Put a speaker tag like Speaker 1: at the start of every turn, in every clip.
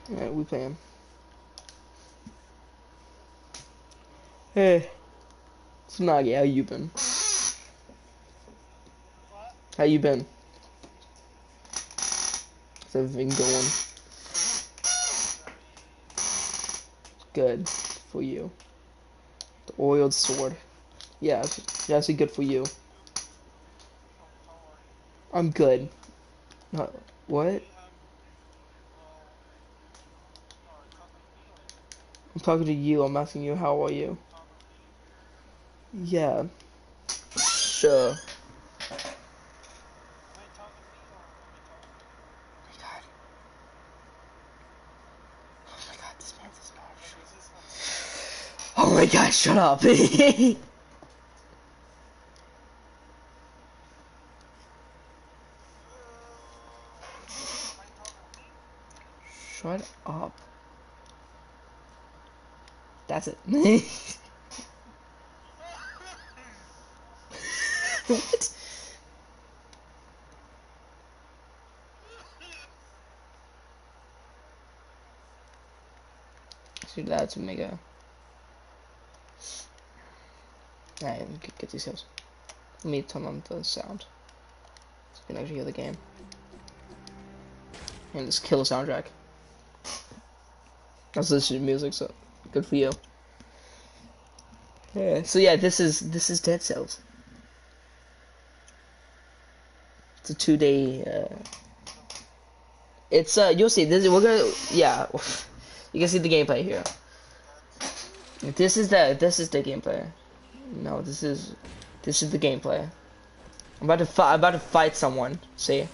Speaker 1: Alright, we playing. Hey, Snaggy, how you been? How you been? How's everything going? Good for you. The oiled sword. Yeah, it's actually good for you. I'm good. What? I'm talking to you. I'm asking you, how are you? Yeah. Sure. Oh my god, shut up. Shut up. That's it. What? So that's mega. Alright, get these hills. Let me turn on the sound. So you can actually hear the game. And just kill the soundtrack. That's literally music, so good for you. Yeah. So yeah, this is Dead Cells. It's a 2-day. It's you'll see. We're gonna yeah. You can see the gameplay here. This is the gameplay. No, this is the gameplay. I'm about to fight someone. See?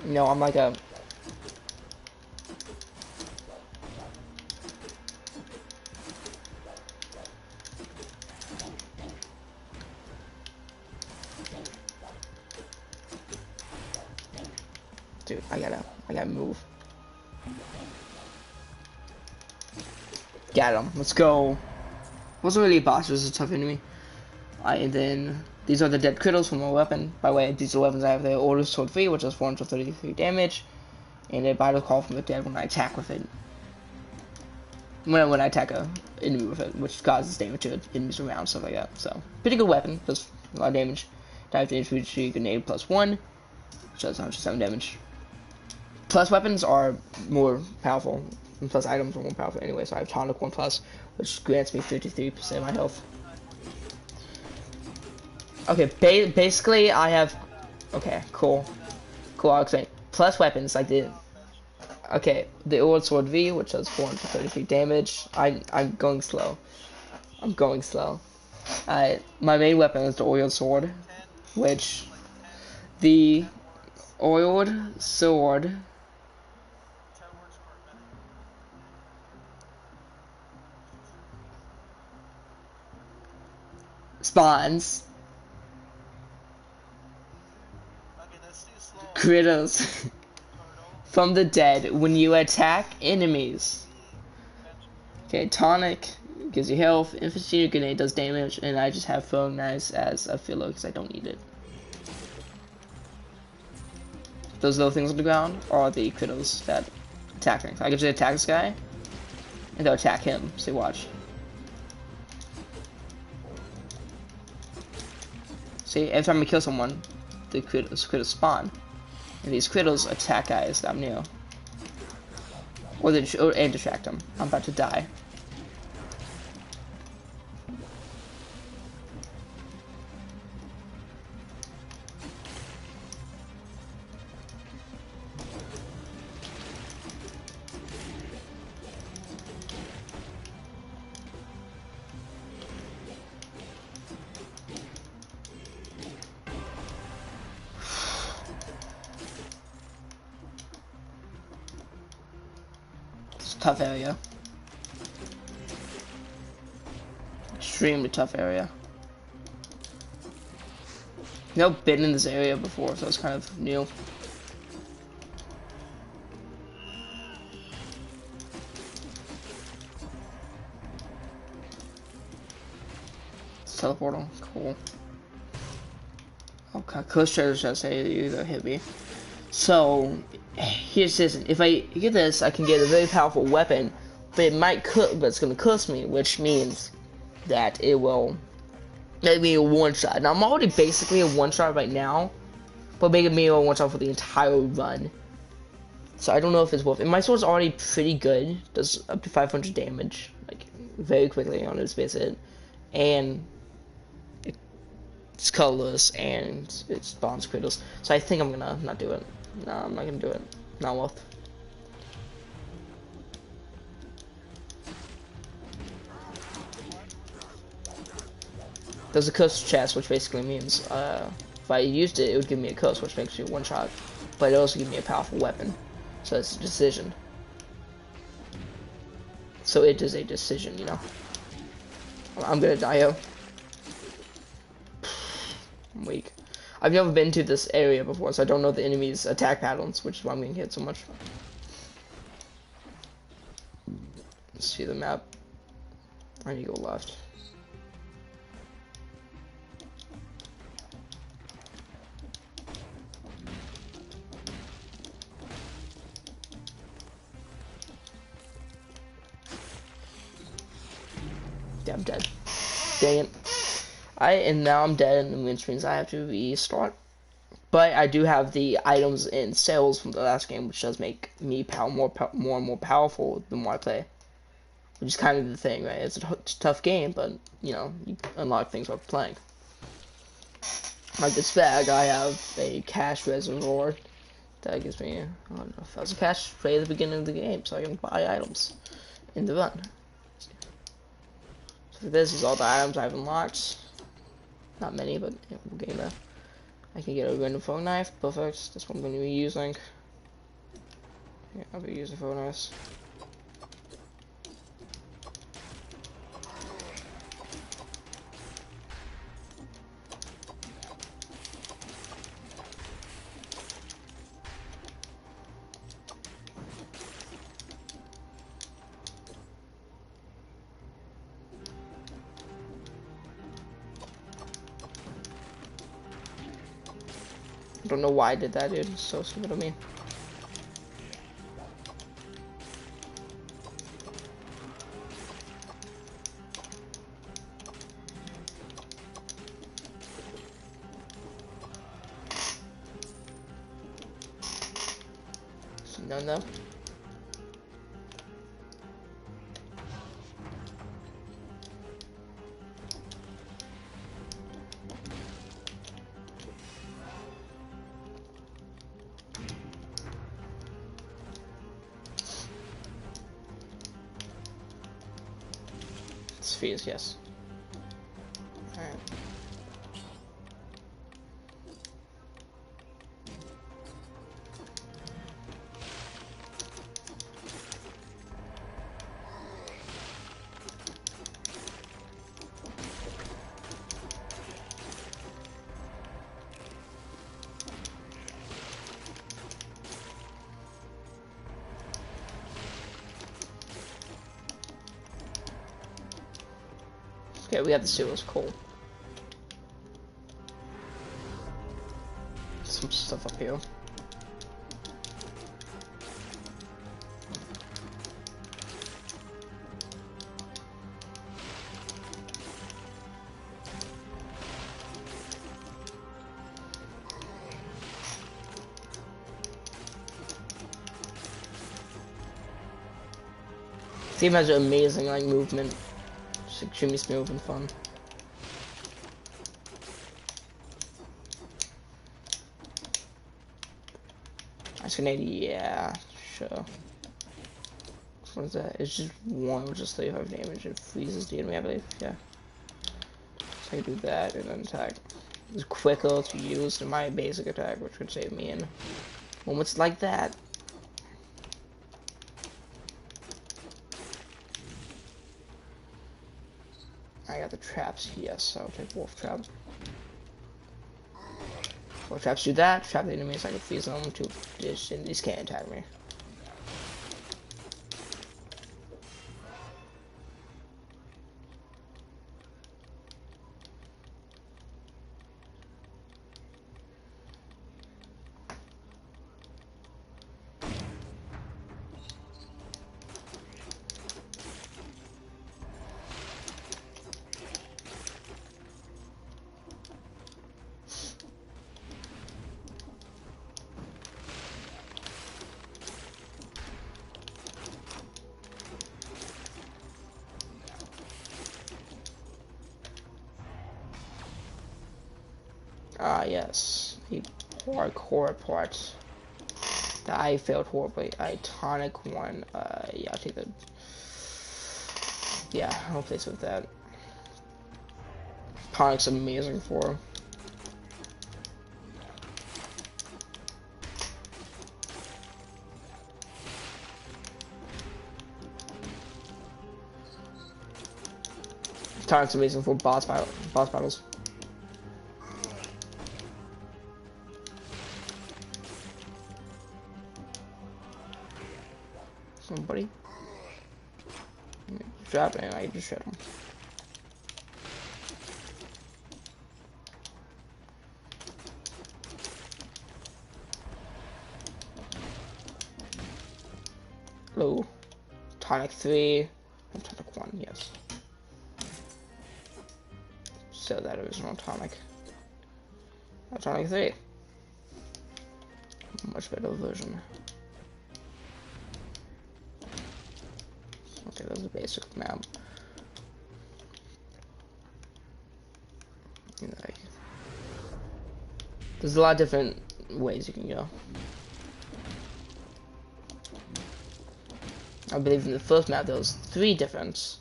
Speaker 1: No, I'm like a. Dude, I gotta move. Got him. Let's go. Wasn't really a boss, it was a tough enemy. And then these are the dead critters from my weapon. By the way, these are weapons I have the Order Sword 3, which does 433 damage, and a Battle Call from the Dead when I attack with it. When I attack a enemy with it, which causes damage to enemies around, stuff like that. So, pretty good weapon, does a lot of damage. Dive damage, grenade +1, which does 107 damage. Plus weapons are more powerful, and plus items are more powerful anyway, so I have Tonic 1 Plus, which grants me 53% of my health. Okay, basically I have... Okay, cool. Cool, I'll explain. Plus weapons, like the... Okay, the Old Sword V, which does 433 damage. I'm going slow. I'm going slow. My main weapon is the Oiled Sword, which... The Oiled Sword... spawns critters from the dead when you attack enemies. Okay, Tonic gives you health, Infantry Grenade does damage, and I just have Throwing Knives as a filler because I don't need it. Those little things on the ground are the critters that attack things. I can just attack this guy, and they'll attack him. So watch. See, every time I kill someone, the critters spawn. And these critters attack guys that I'm near. And distract them. I'm about to die. Tough area. Extremely tough area. Never been in this area before, so it's kind of new. teleporting. Cool. Okay, Coast Trader should say you either hit me. So, here's this. If I get this, I can get a very powerful weapon, but but it's gonna cost me, which means that it will make me a one-shot. Now, I'm already basically a one-shot right now, but making me a one-shot for the entire run. So I don't know if it's worth it. My sword's already pretty good. Does up to 500 damage, like, very quickly on its visit. And it's colorless, and it spawns critters. So I think I'm gonna not do it. No, I'm not gonna do it. Not worth. There's a cursed chest, which basically means if I used it, it would give me a curse, which makes you one shot. But it also gives me a powerful weapon. So it's a decision. So it is a decision, you know. I'm gonna die, yo. I'm weak. I've never been to this area before, so I don't know the enemy's attack patterns, which is why I'm getting hit so much. Let's see the map. I need to go left. Yeah, I'm dead. Dang it. And now I'm dead, and which means I have to restart. But I do have the items and sales from the last game, which does make me more and more powerful the more I play. Which is kind of the thing, right? It's a tough game, but, you know, you unlock things while playing. Like this bag, I have a cash reservoir that gives me, I don't know, 1,000 cash right at the beginning of the game, so I can buy items in the run. So this is all the items I've unlocked. Not many, but yeah, we'll get there. I can get a random phone knife, perfect. That's what I'm going to be using. Yeah, I'll be using phone knives. I don't know why I did that, dude. It's so stupid of me. None though. Spheres, yes. Alright. Okay, we have the sewers, cool. Some stuff up here. This game has an amazing like movement. It's extremely smooth and fun. Ice grenade, yeah, sure. What is that? It's just one, which is 35 damage. It freezes the enemy, I believe. Yeah. So I can do that and then attack. It's quicker to use than my basic attack, which would save me in moments like that. I got the traps, yes, I'll take wolf traps. Wolf traps do that, trap the enemies, I can freeze them to dish, and these can't attack me. Yes. The parkour part. I failed horribly. Tonic one. Yeah, I'll take the. Yeah, I'll place with that. Tonic's amazing for. Tonic's amazing for boss battles. Somebody. Drop it and I just shot him. Hello. Tonic 3. And Tonic 1, yes. So that original Tonic. Tonic 3. Much better version. Okay, that's a basic map. Like, there's a lot of different ways you can go. I believe in the first map there was 3 different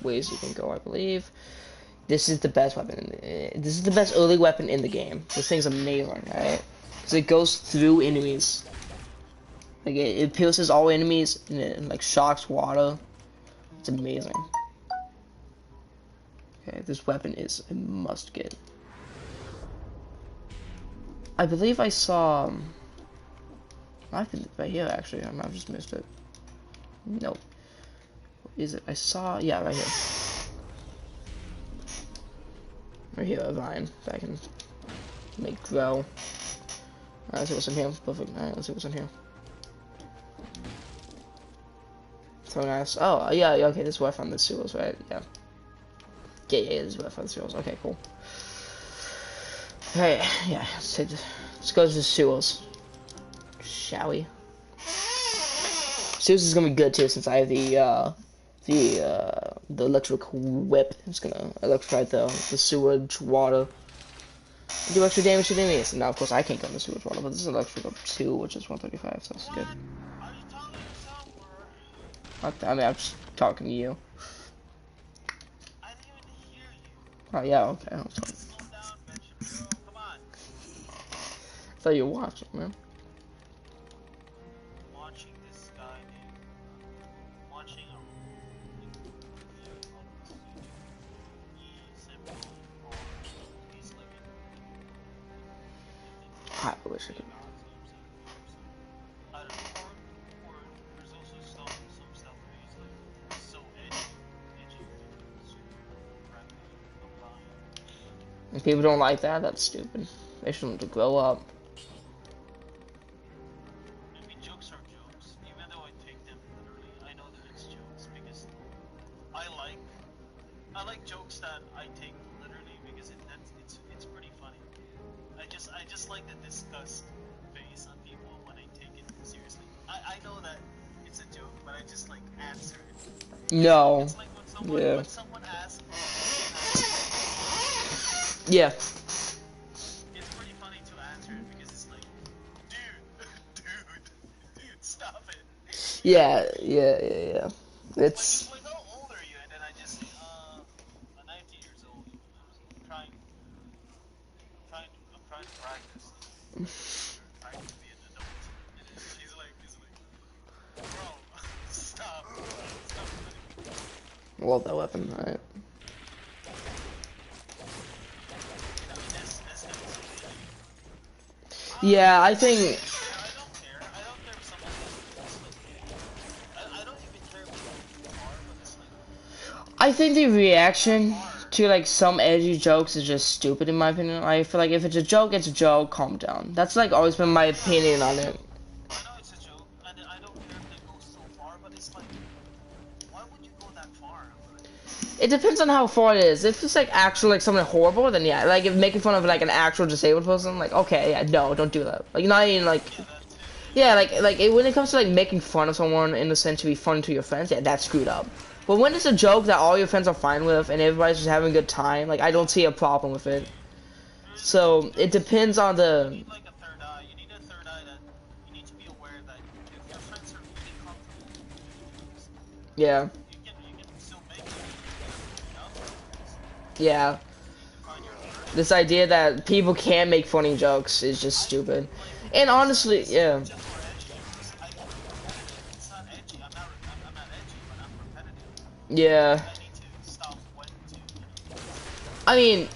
Speaker 1: ways you can go, I believe. This is the best weapon. This is the best early weapon in the game. This thing's amazing, right? Because it goes through enemies. Like, it pierces all enemies and it, like, shocks water. It's amazing. Okay, this weapon is a must get. I believe I saw. I've been right here actually. I might have just missed it. Nope. What is it? I saw. Yeah, right here. Right here, a vine that I can make grow. Alright, let's see what's in here. Perfect. Alright, let's see what's in here. So nice. Oh, yeah, okay, this is where I found the sewers, right? Yeah. Yeah, this is where I found the sewers. Okay, cool. Hey, yeah, let's go to the sewers. Shall we? Sewers is gonna be good too, since I have the electric whip. It's gonna electrify the sewage water. Do extra damage to the enemies. Now, of course, I can't go in the sewage water, but this is electric up 2, which is 135, so that's good. I mean, I'm just talking to you.
Speaker 2: I didn't even hear you.
Speaker 1: Oh, yeah, okay. I'm sorry.
Speaker 2: Slow down, Benjamin. Come on.
Speaker 1: I thought you were watching, man.
Speaker 2: Watching this guy, dude. Watching a video on YouTube. He's simply on. He's living.
Speaker 1: I wish I could.
Speaker 2: I don't know. Or there's also some stuff where he's like so edgy, super rapid, applying.
Speaker 1: If people don't like that, that's stupid. They should learn to grow up.
Speaker 2: I mean, jokes are jokes, even though I take them literally. I know that it's jokes because I like jokes that I take literally because it's pretty funny. I just like the disgust face on people when I take it seriously. I know that it's a joke, but I just like answer it.
Speaker 1: No.
Speaker 2: It's like when someone asks.
Speaker 1: Yeah.
Speaker 2: It's pretty funny to answer it because it's like, dude, stop it.
Speaker 1: Yeah. It's.
Speaker 2: Like, how old are you? And then I just say, I'm 19 years old. I'm trying to practice. I'm trying to be an adult. And he's like, bro, stop.
Speaker 1: Love that weapon, right?
Speaker 2: I mean, this is amazing.
Speaker 1: Yeah, I think.
Speaker 2: I don't care. I don't care if someone does like, I don't even care if they are, but it's like,
Speaker 1: I think the reaction to like some edgy jokes is just stupid in my opinion. I feel like if it's a joke, it's a joke. Calm down. That's like always been my opinion on it.
Speaker 2: I know it's a joke, and I don't care if they go so far, but it's like, why would you go that far?
Speaker 1: It depends on how far it is. If it's like actual like something horrible, then yeah. Like if making fun of like an actual disabled person, like okay, yeah, no, don't do that. Like not even like. Yeah, when it comes to like making fun of someone in the sense to be funny to your friends, yeah, that's screwed up. But when it's a joke that all your friends are fine with and everybody's just having a good time, like I don't see a problem with it. So it depends on
Speaker 2: You
Speaker 1: the.
Speaker 2: need like a third eye. You need a third eye that you need to be aware that if your friends are really comfortable with jokes,
Speaker 1: Yeah.
Speaker 2: you can still make it. You know?
Speaker 1: Yeah.
Speaker 2: You need to find your third.
Speaker 1: This idea that people can't make funny jokes is just stupid. And honestly, yeah.
Speaker 2: Just more edgy. Because I can be repetitive. It's not edgy. I'm not edgy, but I'm repetitive.
Speaker 1: Yeah.
Speaker 2: I need to stop when to.
Speaker 1: I mean,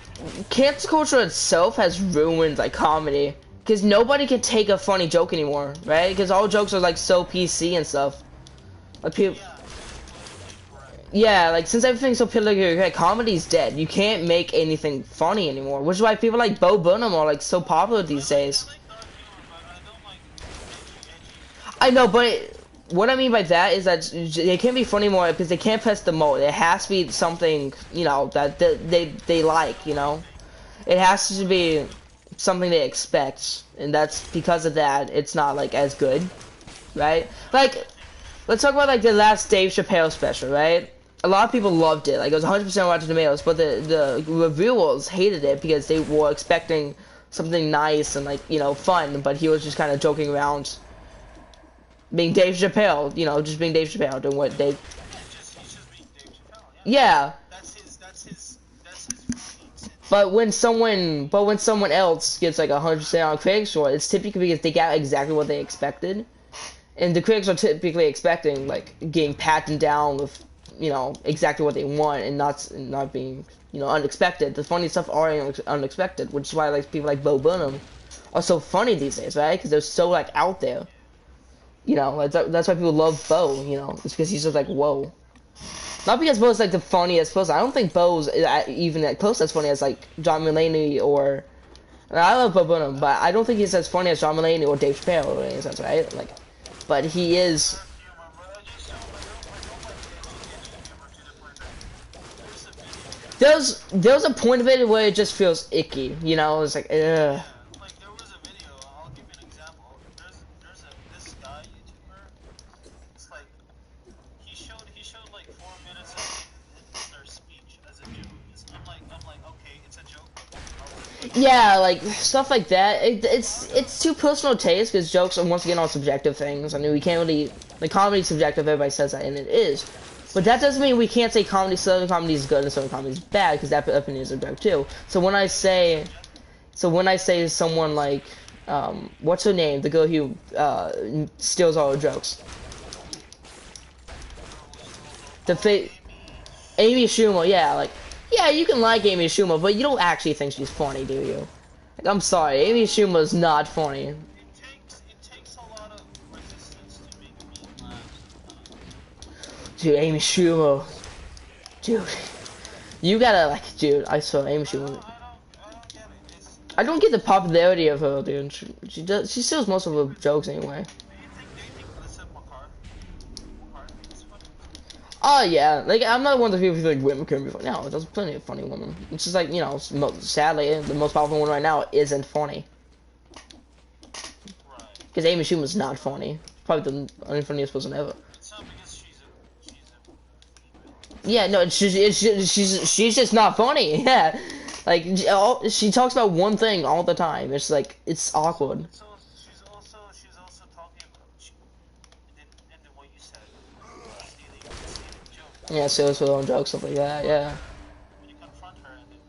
Speaker 1: cancel culture itself has ruined like comedy. Because nobody can take a funny joke anymore, right? Because all jokes are like so PC and stuff. Like people.
Speaker 2: Yeah.
Speaker 1: Yeah, like since everything's so politically comedy's dead. You can't make anything funny anymore, which is why people like Bo Burnham are like so popular these days.
Speaker 2: I like Dark humor, but I don't like edgy.
Speaker 1: I know, but what I mean by that is that they can't be funny more because they can't press the mold. It has to be something, you know, that they like, you know. It has to be something they expect, and that's because of that. It's not like as good, right? Like, let's talk about like the last Dave Chappelle special, right? A lot of people loved it. Like it was 100% Rotten Tomatoes, but the reviewers hated it because they were expecting something nice and like, you know, fun, but he was just kind of joking around, being Dave Chappelle, you know, just being Dave Chappelle, doing what Dave.
Speaker 2: He's just being Dave Chappelle.
Speaker 1: Yeah.
Speaker 2: That's his routine.
Speaker 1: But when someone else gets like 100% on critics score, it's typically because they got exactly what they expected, and the critics are typically expecting like getting patted down with, you know, exactly what they want and not being, you know, unexpected. The funny stuff are unexpected, which is why like people like Bo Burnham are so funny these days, right? Because they're so like out there. You know, that's why people love Bo. You know, it's because he's just like whoa. Not because Bo's like the funniest person. I don't think Bo's even that close as funny as like John Mulaney or. I love Bo Burnham, but I don't think he's as funny as John Mulaney or Dave Chappelle in any sense, right? Like, but he is. There's a point of it where it just feels icky, you know? It's like, ugh.
Speaker 2: Yeah, like there was a video. I'll give you an example. This guy YouTuber. It's like he showed like 4 minutes of their speech as a joke. I'm like okay, it's a joke.
Speaker 1: Yeah, like stuff like that. It's too personal taste because jokes are once again all subjective things. I mean, we can't really like comedy's subjective. Everybody says that, and it is. But that doesn't mean we can't say certain comedy is good and certain comedy is bad because that opinion is subjective too. So when I say someone like what's her name, the girl who steals all the jokes, Amy Schumer, yeah, like. Yeah, you can like Amy Schumer, but you don't actually think she's funny, do you? Like, I'm sorry, Amy Schumer's not funny.
Speaker 2: It takes a lot of resistance to make me laugh.
Speaker 1: Dude, Amy Schumer. Dude. You gotta, like, dude, I swear, Amy Schumer.
Speaker 2: I don't get it.
Speaker 1: I don't get the popularity of her, dude. She steals most of her jokes anyway.
Speaker 2: Do you think Melissa McCarthy is funny?
Speaker 1: Oh, yeah. Like, I'm not one of the people who think women can be funny. No, there's plenty of funny women. It's just like, you know, sadly, the most powerful one right now isn't funny.
Speaker 2: Right.
Speaker 1: Because Amy Schumer's not funny. Probably the unfunniest person ever.
Speaker 2: It's not because she's
Speaker 1: Yeah, no, she's just not funny. Yeah, like she talks about one thing all the time. It's like it's awkward.
Speaker 2: So she's also talking about and then what you said, stealing jokes.
Speaker 1: Yeah, so it's her own jokes, stuff like that. Yeah.
Speaker 2: When you confront her and then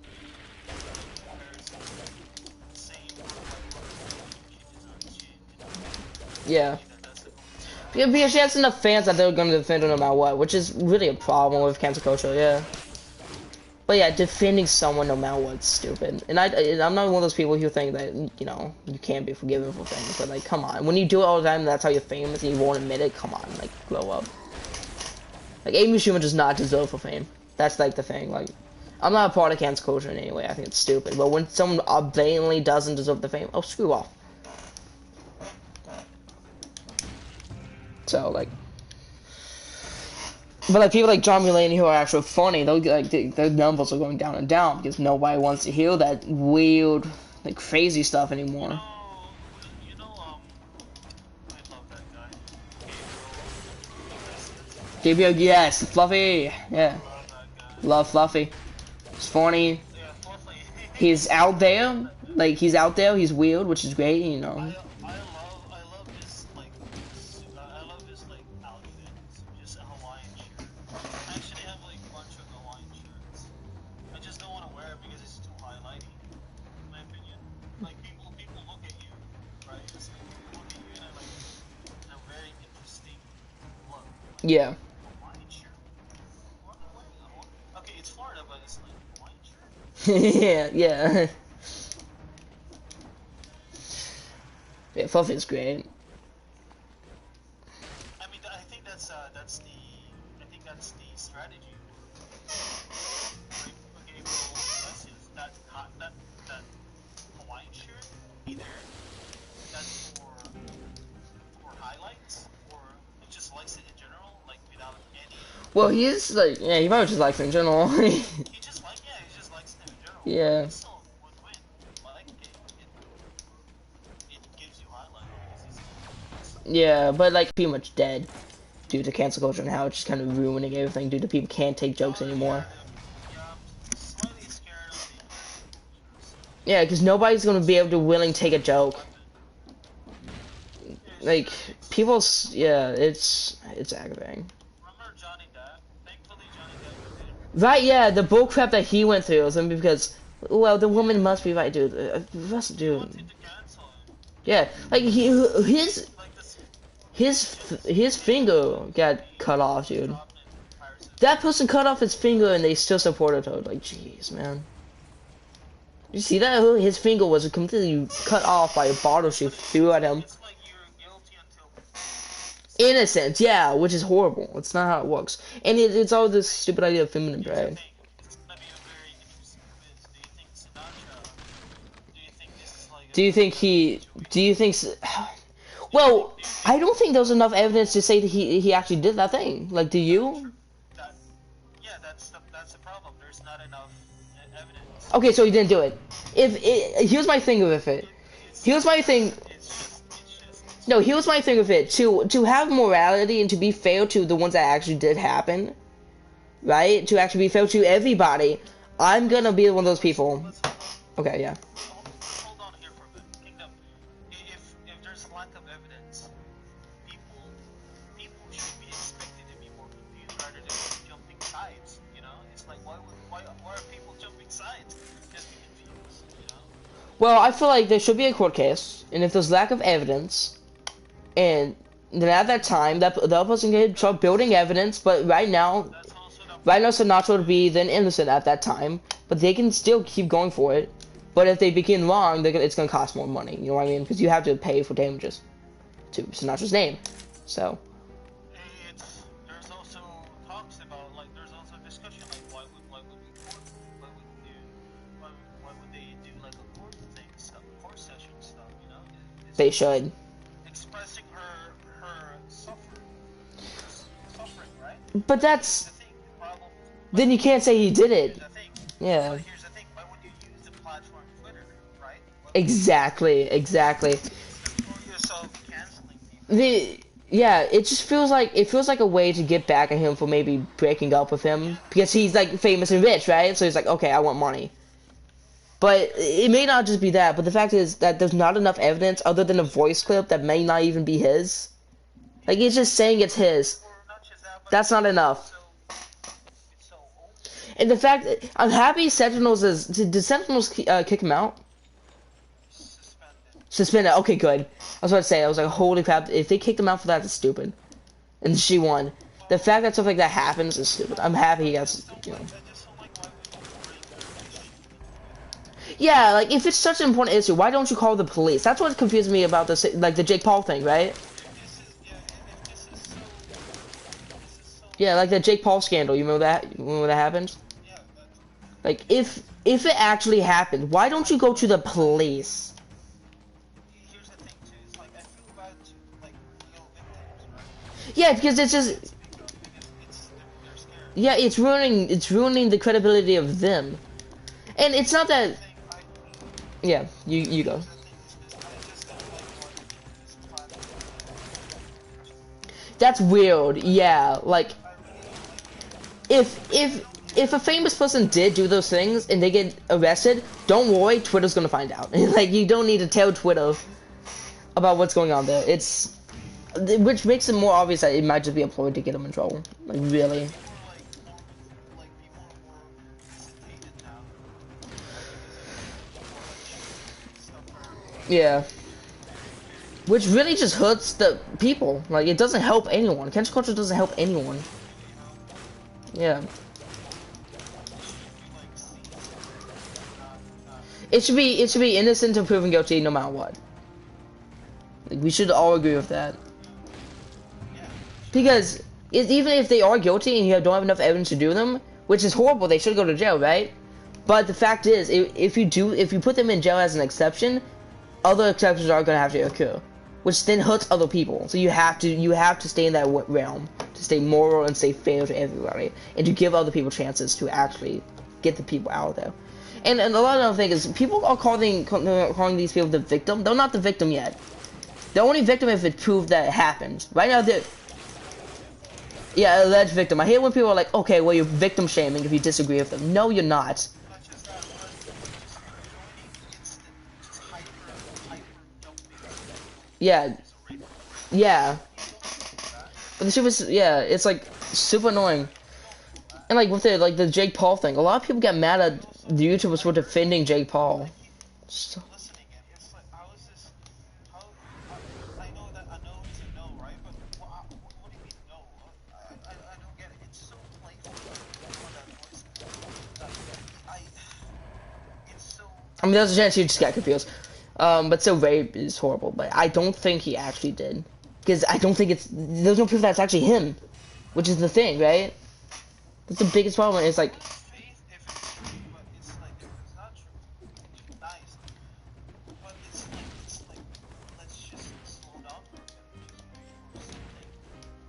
Speaker 2: saying
Speaker 1: Yeah. Because she has enough fans that they're gonna defend her no matter what, which is really a problem with cancel culture. Yeah. But yeah, defending someone no matter what's stupid. And I'm not one of those people who think that, you know, you can't be forgiven for things. But like, come on, when you do it all the time, that's how you're famous, and you won't admit it. Come on, like, grow up. Like, Amy Schumer does not deserve for fame. That's like the thing. Like, I'm not a part of cancel culture in any way. I think it's stupid. But when someone blatantly doesn't deserve the fame, oh, screw off. So like, but like people like John Mulaney who are actually funny, they'll like their numbers are going down and down because nobody wants to hear that weird, like crazy stuff anymore.
Speaker 2: I love that guy.
Speaker 1: Gabriel, yes, Fluffy, yeah, love Fluffy. He's funny.
Speaker 2: Yeah, Fluffy.
Speaker 1: He's out there. Like he's out there, he's weird, which is great, you know.
Speaker 2: I love his like I love his like outfits, just a Hawaiian shirt. I actually have like a bunch of Hawaiian shirts. I just don't want to wear it because it's too highlighty, in my opinion. Like people look at you, right? It's like people look at you and like in a very interesting look. Like,
Speaker 1: Yeah.
Speaker 2: Hawaiian shirt. Okay, it's Florida, but it's like Hawaiian shirt.
Speaker 1: Yeah, yeah. Yeah, Fluffy's great.
Speaker 2: I mean, I think that's the strategy. Like, okay, well, that's it. That Hawaiian shirt, either that's for highlights, or he just likes it in general, like without any.
Speaker 1: Well, he is like, yeah, he probably just likes it in general.
Speaker 2: He just likes it in general.
Speaker 1: Yeah.
Speaker 2: He still would win. Like it gives you highlight because he's.
Speaker 1: Yeah, but like pretty much dead due to cancel culture and how it's just kind of ruining everything due to people can't take jokes anymore.
Speaker 2: Yeah, I'm slightly scared of
Speaker 1: Yeah, because nobody's gonna be able to willing take a joke. Like yeah, it's aggravating.
Speaker 2: Remember Johnny Depp? Thankfully, Johnny Depp didn't.
Speaker 1: Right? Yeah, the bull crap that he went through was because, well, the woman must be right, dude. Dude.
Speaker 2: Wanted to cancel him.
Speaker 1: Yeah, like his
Speaker 2: Like this.
Speaker 1: his finger got cut off, dude.
Speaker 2: Dropped in Pirates of
Speaker 1: That person cut off his finger and they still supported her. Like, jeez, man. You see that? His finger was completely cut off by a bottle she threw at him.
Speaker 2: It's like you're guilty until.
Speaker 1: Innocent, yeah, which is horrible. It's not how it works. And it's all this stupid idea of feminine pride.
Speaker 2: It's gonna be a very interesting quiz. Do you think Sinatra? Do you think this is like?
Speaker 1: Do you think he? Do you think? Well, I don't think there's enough evidence to say that he actually did that thing. Like, do you?
Speaker 2: Yeah, that's the problem. There's not enough evidence.
Speaker 1: Okay, so he didn't do it. Here's my thing with it. Here's my thing.
Speaker 2: It's just.
Speaker 1: No, here's my thing with it. To have morality and to be fair to the ones that actually did happen, right? To actually be fair to everybody, I'm gonna be one of those people. Okay, yeah.
Speaker 2: Hold on here for a bit. Kingdom. If there's a lack of evidence, people should be expected to be more confused rather than jumping sides. You know, it's like why are people jumping sides? Just be confused. You know.
Speaker 1: Well, I feel like there should be a court case, and if there's lack of evidence, and then at that time, that the other person can start building evidence. But right now,
Speaker 2: That's also the
Speaker 1: Sinatra would be then innocent at that time, but they can still keep going for it. But if they begin wrong, it's gonna cost more money. You know what I mean? Because you have to pay for damages to Sinatra's name. So.
Speaker 2: there's also talks about like there's also discussion like why would we court why would they do like a court thing stuff court session stuff you know
Speaker 1: They should.
Speaker 2: expressing her suffering right
Speaker 1: But that's.
Speaker 2: the thing the problem
Speaker 1: Then you can't say he did it.
Speaker 2: here's the thing
Speaker 1: Yeah.
Speaker 2: but here's the thing why would you use the platform Twitter right
Speaker 1: Exactly.
Speaker 2: for yourself canceling people
Speaker 1: Yeah, it just feels like a way to get back at him for maybe breaking up with him because he's like famous and rich, right? So he's like, okay, I want money. But it may not just be that, but the fact is that there's not enough evidence other than a voice clip that may not even be his. Like it's just saying it's his.
Speaker 2: or not just that but
Speaker 1: That's not enough.
Speaker 2: it's so open
Speaker 1: And the fact that I'm happy Sentinels is did Sentinels kick him out? Suspended. Okay, good. I was about to say, I was like, holy crap, if they kicked him out for that, that's stupid. And she won. The fact that stuff like that happens is stupid. I'm happy he got, you know. Yeah, like, if it's such an important issue, why don't you call the police? That's what confused me about this, like, the Jake Paul thing, right? Yeah, like the Jake Paul scandal, you remember that? You remember when that happened? Like, if it actually happened, why don't you go to the police?
Speaker 2: Here's the thing too, it's like I feel bad to like real victims, right?
Speaker 1: Yeah, because it's just,
Speaker 2: Because they're scared.
Speaker 1: yeah, it's ruining the credibility of them. And it's not that, yeah, you go. That's weird, yeah, like, if if a famous person did do those things and they get arrested, don't worry, Twitter's gonna find out. Like, you don't need to tell Twitter about what's going on there. It's, which makes it more obvious that it might just be a ploy to get them in trouble. Like, really. Yeah. Which really just hurts the people. Like, it doesn't help anyone. Cancel culture doesn't help anyone. Yeah. It should be innocent until proven guilty no matter what. Like, we should all agree with that. Because even if they are guilty and you don't have enough evidence to do them, which is horrible, they should go to jail, right? But the fact is, if you put them in jail as an exception, other exceptions are going to have to occur, which then hurts other people. So you have to stay in that realm, to stay moral and stay fair to everybody, and to give other people chances to actually get the people out there. And a lot of other things is people are calling these people the victim. They're not the victim yet. The only victim if it proved that it happened. Right now, yeah, alleged victim. I hate when people are like, okay, well, you're victim shaming if you disagree with them. No, you're not. Yeah. Yeah. But the shit was, yeah, it's like super annoying. And like with the Jake Paul thing, a lot of people get mad at the YouTubers for defending Jake Paul. So I mean, there's a chance he just got confused. But so rape is horrible, but I don't think he actually did. Because I don't think there's no proof that it's actually him. Which is the thing, right? That's the biggest problem, it's like...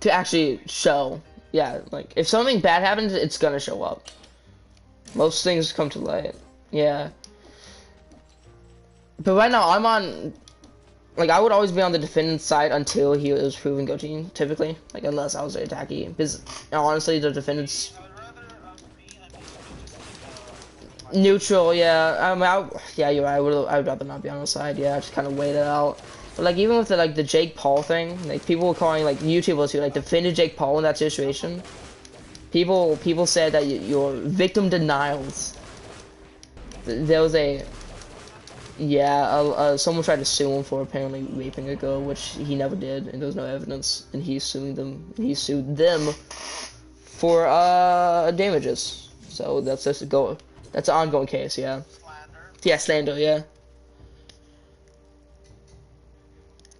Speaker 1: To actually show. Yeah, like, if something bad happens, it's gonna show up. Most things come to light. Yeah. But right now, I'm on... Like, I would always be on the defendant's side until he was proven guilty, typically. Like, unless I was the attackee. Because, honestly, the defendant's... Neutral, yeah. Yeah, you're right. I would rather not be on the side. Yeah, just kind of wait it out. But, like, even with the Jake Paul thing, like, people were calling, like, YouTubers who, like, defended Jake Paul in that situation. People said that your victim denials. There was a... Yeah, someone tried to sue him for apparently raping a girl, which he never did, and there was no evidence, and he sued them for damages. So that's just that's an ongoing case, yeah. Slander. Yeah, slander, yeah.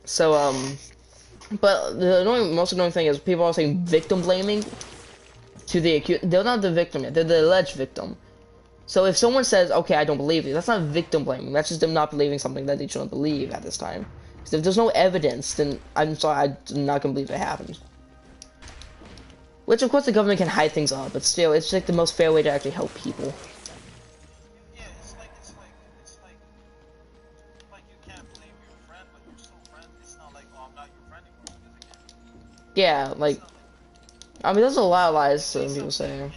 Speaker 1: So but the most annoying thing is people are saying victim blaming to the accused. They're not the victim yet; they're the alleged victim. So if someone says, okay, I don't believe you, that's not victim blaming. That's just them not believing something that they shouldn't believe at this time. Because if there's no evidence, then I'm sorry, I'm not going to believe it happened. Which, of course, the government can hide things up, but still, it's like the most fair way to actually help people.
Speaker 2: Yeah, it's like you can't blame your friend, but you're still friend. It's not like, oh, I'm not your friend anymore because I can't.
Speaker 1: Yeah, like, I mean, there's a lot of lies some people say.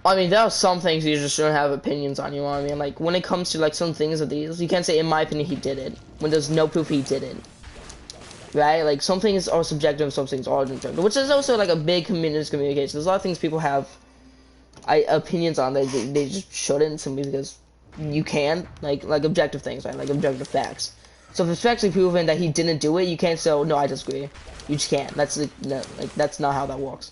Speaker 1: I mean, there are some things you just shouldn't have opinions on, you know what I mean? Like, when it comes to, like, some things of these, you can't say, in my opinion, he did it, when there's no proof he didn't. Right? Like, some things are subjective, some things are objective, which is also, like, a big communication. There's a lot of things people have opinions on that they just shouldn't, simply because you can, like objective things, right? Like, objective facts. So if it's factually proven that he didn't do it, you can't say, oh, no, I disagree. You just can't. That's, no, like, that's not how that works.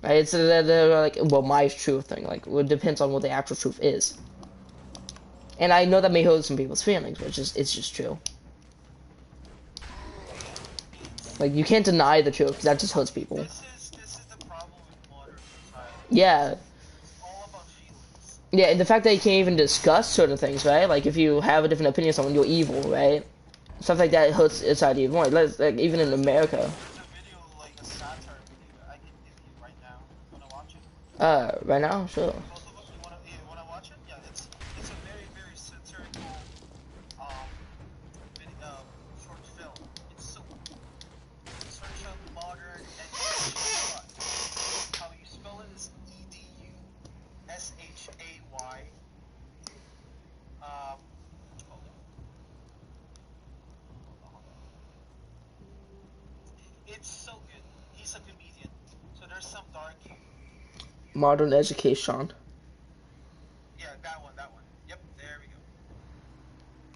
Speaker 1: Right? It's like, well, my truth thing. Like, well, it depends on what the actual truth is. And I know that may hurt some people's feelings, but it's just true. Like, you can't deny the truth, because that just hurts people.
Speaker 2: This is the problem with modern society.
Speaker 1: Yeah.
Speaker 2: It's all about feelings.
Speaker 1: Yeah, and the fact that you can't even discuss certain things, right? Like, if you have a different opinion of someone, you're evil, right? stuff like that hurts its idea more. Like even in America.
Speaker 2: There's a video, like a satire video, I can give you right now. Wanna watch it?
Speaker 1: Right now, sure.
Speaker 2: Both of us, you wanna watch it? Yeah, it's a very, very satirical um short film. It's so search up modern education. How you spell it is EDUSHAY. Hold on. It's so good. He's a comedian, so there's some dark humor.
Speaker 1: Modern education.
Speaker 2: Yeah, that one. Yep, there we go.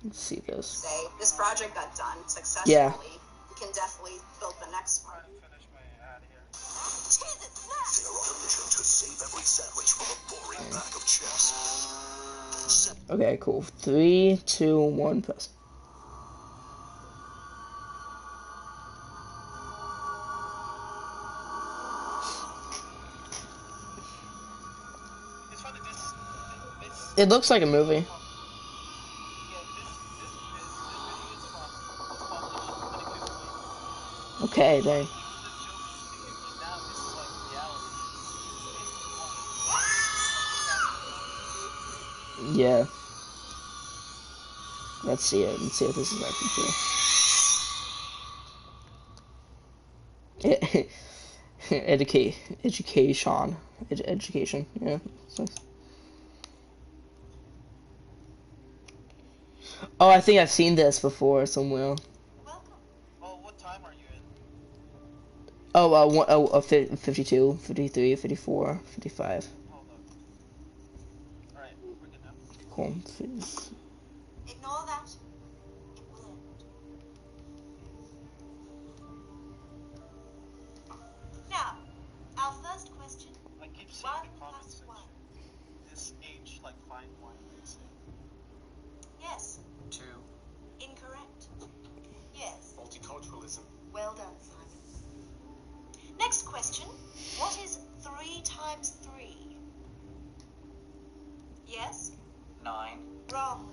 Speaker 1: Let's see this.
Speaker 3: Say, this project got done successfully.
Speaker 1: Yeah.
Speaker 3: We can definitely build the next one.
Speaker 2: Trying to finish my ad here.
Speaker 4: They're on a mission to save every sandwich from a boring bag of chips.
Speaker 1: Okay, cool. 3, 2, 1, press.
Speaker 2: It's funny, this
Speaker 1: It looks like a movie.
Speaker 2: yeah, this video is from published 2015.
Speaker 1: Okay, dang.
Speaker 2: Even the jokes you're thinking now is like reality. It's
Speaker 1: Yeah. Let's see it. Let's see if this is actually true. Education. Yeah. So. Oh, I think I've seen this before somewhere.
Speaker 2: Oh, what time are you in?
Speaker 1: Oh, 52, 53, 54, 55.
Speaker 2: Hold on. Alright, we're good now.
Speaker 1: Cool.
Speaker 3: Ignore that. It will end. Now, our first question.
Speaker 2: I keep seeing
Speaker 3: 1
Speaker 2: the comment
Speaker 3: plus
Speaker 2: section.
Speaker 3: 1.
Speaker 2: This age like fine wine, they say.
Speaker 3: Yes.
Speaker 4: 2.
Speaker 3: Incorrect. Yes.
Speaker 4: Multiculturalism.
Speaker 3: Well done, Simon. Next question. What is 3 times 3? Yes?
Speaker 4: 9.
Speaker 3: Wrong.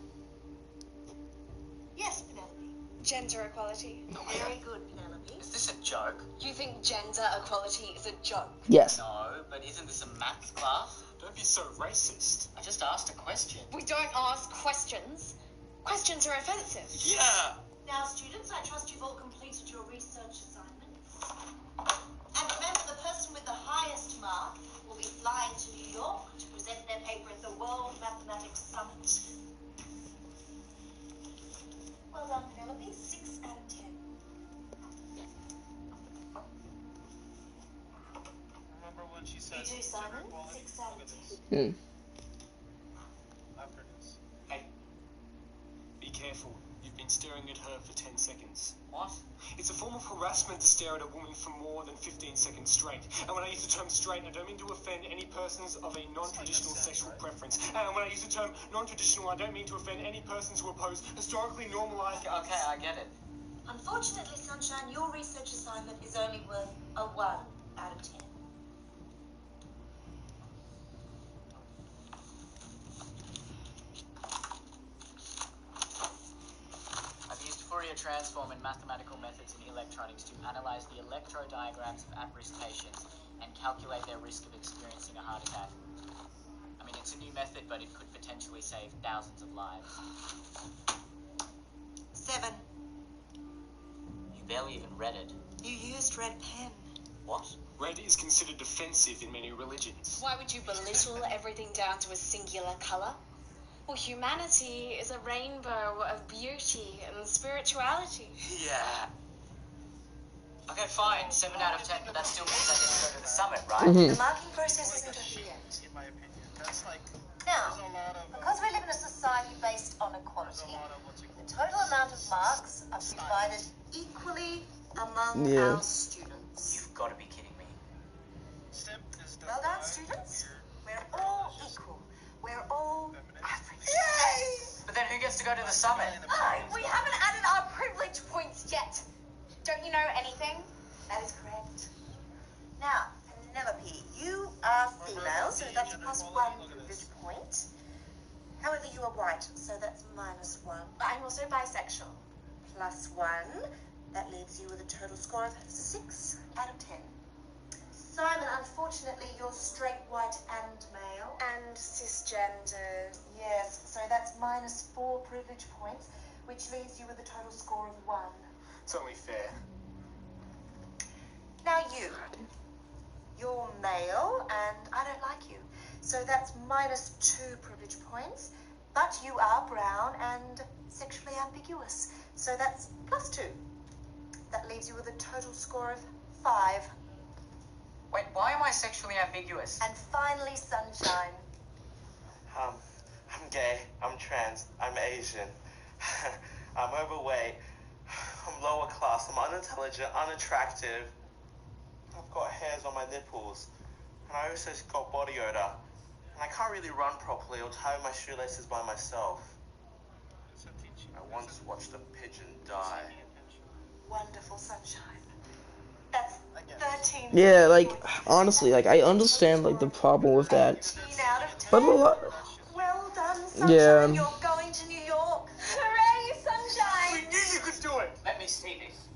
Speaker 3: Yes, Penelope.
Speaker 5: Gender equality.
Speaker 3: Very good, Penelope.
Speaker 4: Is this a joke?
Speaker 5: You think gender equality is a joke?
Speaker 1: Yes.
Speaker 4: No, but isn't this a maths class? Don't be so racist. I just asked a question.
Speaker 5: We don't ask questions. Questions are offensive.
Speaker 4: Yeah!
Speaker 3: Now, students, I trust you've all completed your research assignments. And remember, the person with the highest mark will be flying to New York to present their paper at the World Mathematics Summit. Well done, Penelope. 6 out of 10.
Speaker 2: Remember when she said
Speaker 3: You too,
Speaker 2: gender
Speaker 3: Simon.
Speaker 2: equality?
Speaker 3: 6 out
Speaker 2: Look
Speaker 3: of
Speaker 2: at
Speaker 3: 10.
Speaker 2: this.
Speaker 1: Hmm.
Speaker 2: After this.
Speaker 6: Hey, be careful. You've been staring at her for 10 seconds.
Speaker 4: What?
Speaker 6: It's a form of harassment to stare at a woman for more than 15 seconds straight. And when I use the term straight, I don't mean to offend any persons of a non-traditional sexual preference. And when I use the term non-traditional, I don't mean to offend any persons who oppose historically normalized...
Speaker 4: Okay, I get it.
Speaker 3: Unfortunately, Sunshine, your research assignment is only worth a 1 out of 10.
Speaker 4: I've used Fourier transform and mathematical methods in electronics to analyze the electrodiagrams of at-risk patients and calculate their risk of experiencing a heart attack. I mean, it's a new method, but it could potentially save thousands of lives.
Speaker 3: 7.
Speaker 4: You barely even read it.
Speaker 3: You used red pen.
Speaker 4: What?
Speaker 6: Red is considered offensive in many religions.
Speaker 5: Why would you belittle everything down to a singular colour? Well, humanity is a rainbow of beauty and spirituality.
Speaker 4: Yeah. Okay, fine. 7 out of 10, but that still means I get to go to the summit, right?
Speaker 1: Mhm.
Speaker 3: The marking process isn't over yet.
Speaker 2: In my opinion. That's like,
Speaker 3: Now,
Speaker 2: there's a lot of,
Speaker 3: because we live in a society based on
Speaker 2: there's
Speaker 3: equality,
Speaker 2: a lot of what's it
Speaker 3: the
Speaker 2: called?
Speaker 3: total amount of marks are divided equally among
Speaker 1: Yeah.
Speaker 3: our students.
Speaker 4: You've got to be kidding me.
Speaker 2: STEM is the
Speaker 3: Well done,
Speaker 2: wide,
Speaker 3: students.
Speaker 2: weird,
Speaker 3: We're all equal. We're all
Speaker 2: feminist.
Speaker 3: average.
Speaker 4: But then who gets to go to the summit?
Speaker 5: We haven't added our privilege points yet. Don't you know anything?
Speaker 3: That is correct. Now, Penelope, you are female, so that's +1 for this point. However, you are white, so that's -1.
Speaker 5: I'm also bisexual.
Speaker 3: plus 1. That leaves you with a total score of 6 out of 10. Simon, unfortunately, you're straight, white, and male.
Speaker 5: And cisgender.
Speaker 3: Yes, so that's minus 4 privilege points, which leaves you with a total score of 1.
Speaker 6: It's only fair.
Speaker 3: Now you're male, and I don't like you. So that's minus 2 privilege points, but you are brown and sexually ambiguous. So that's plus 2. That leaves you with a total score of 5.
Speaker 4: Wait, why am I sexually ambiguous?
Speaker 3: And finally, Sunshine.
Speaker 7: I'm gay, I'm trans, I'm Asian, I'm overweight, I'm lower class, I'm unintelligent, unattractive, I've got hairs on my nipples, and I also got body odor, and I can't really run properly or tie my shoelaces by myself. I once watched a pigeon die.
Speaker 3: Wonderful, Sunshine. That's 13.
Speaker 1: Yeah, like honestly, like I understand like the problem with that,
Speaker 3: 13 out of 10.
Speaker 1: but a lot.
Speaker 3: Well done, Sunshine.
Speaker 1: Yeah.
Speaker 3: You're going to New York.
Speaker 5: Hooray, Sunshine!
Speaker 6: We knew you could do it!
Speaker 4: Let me see this.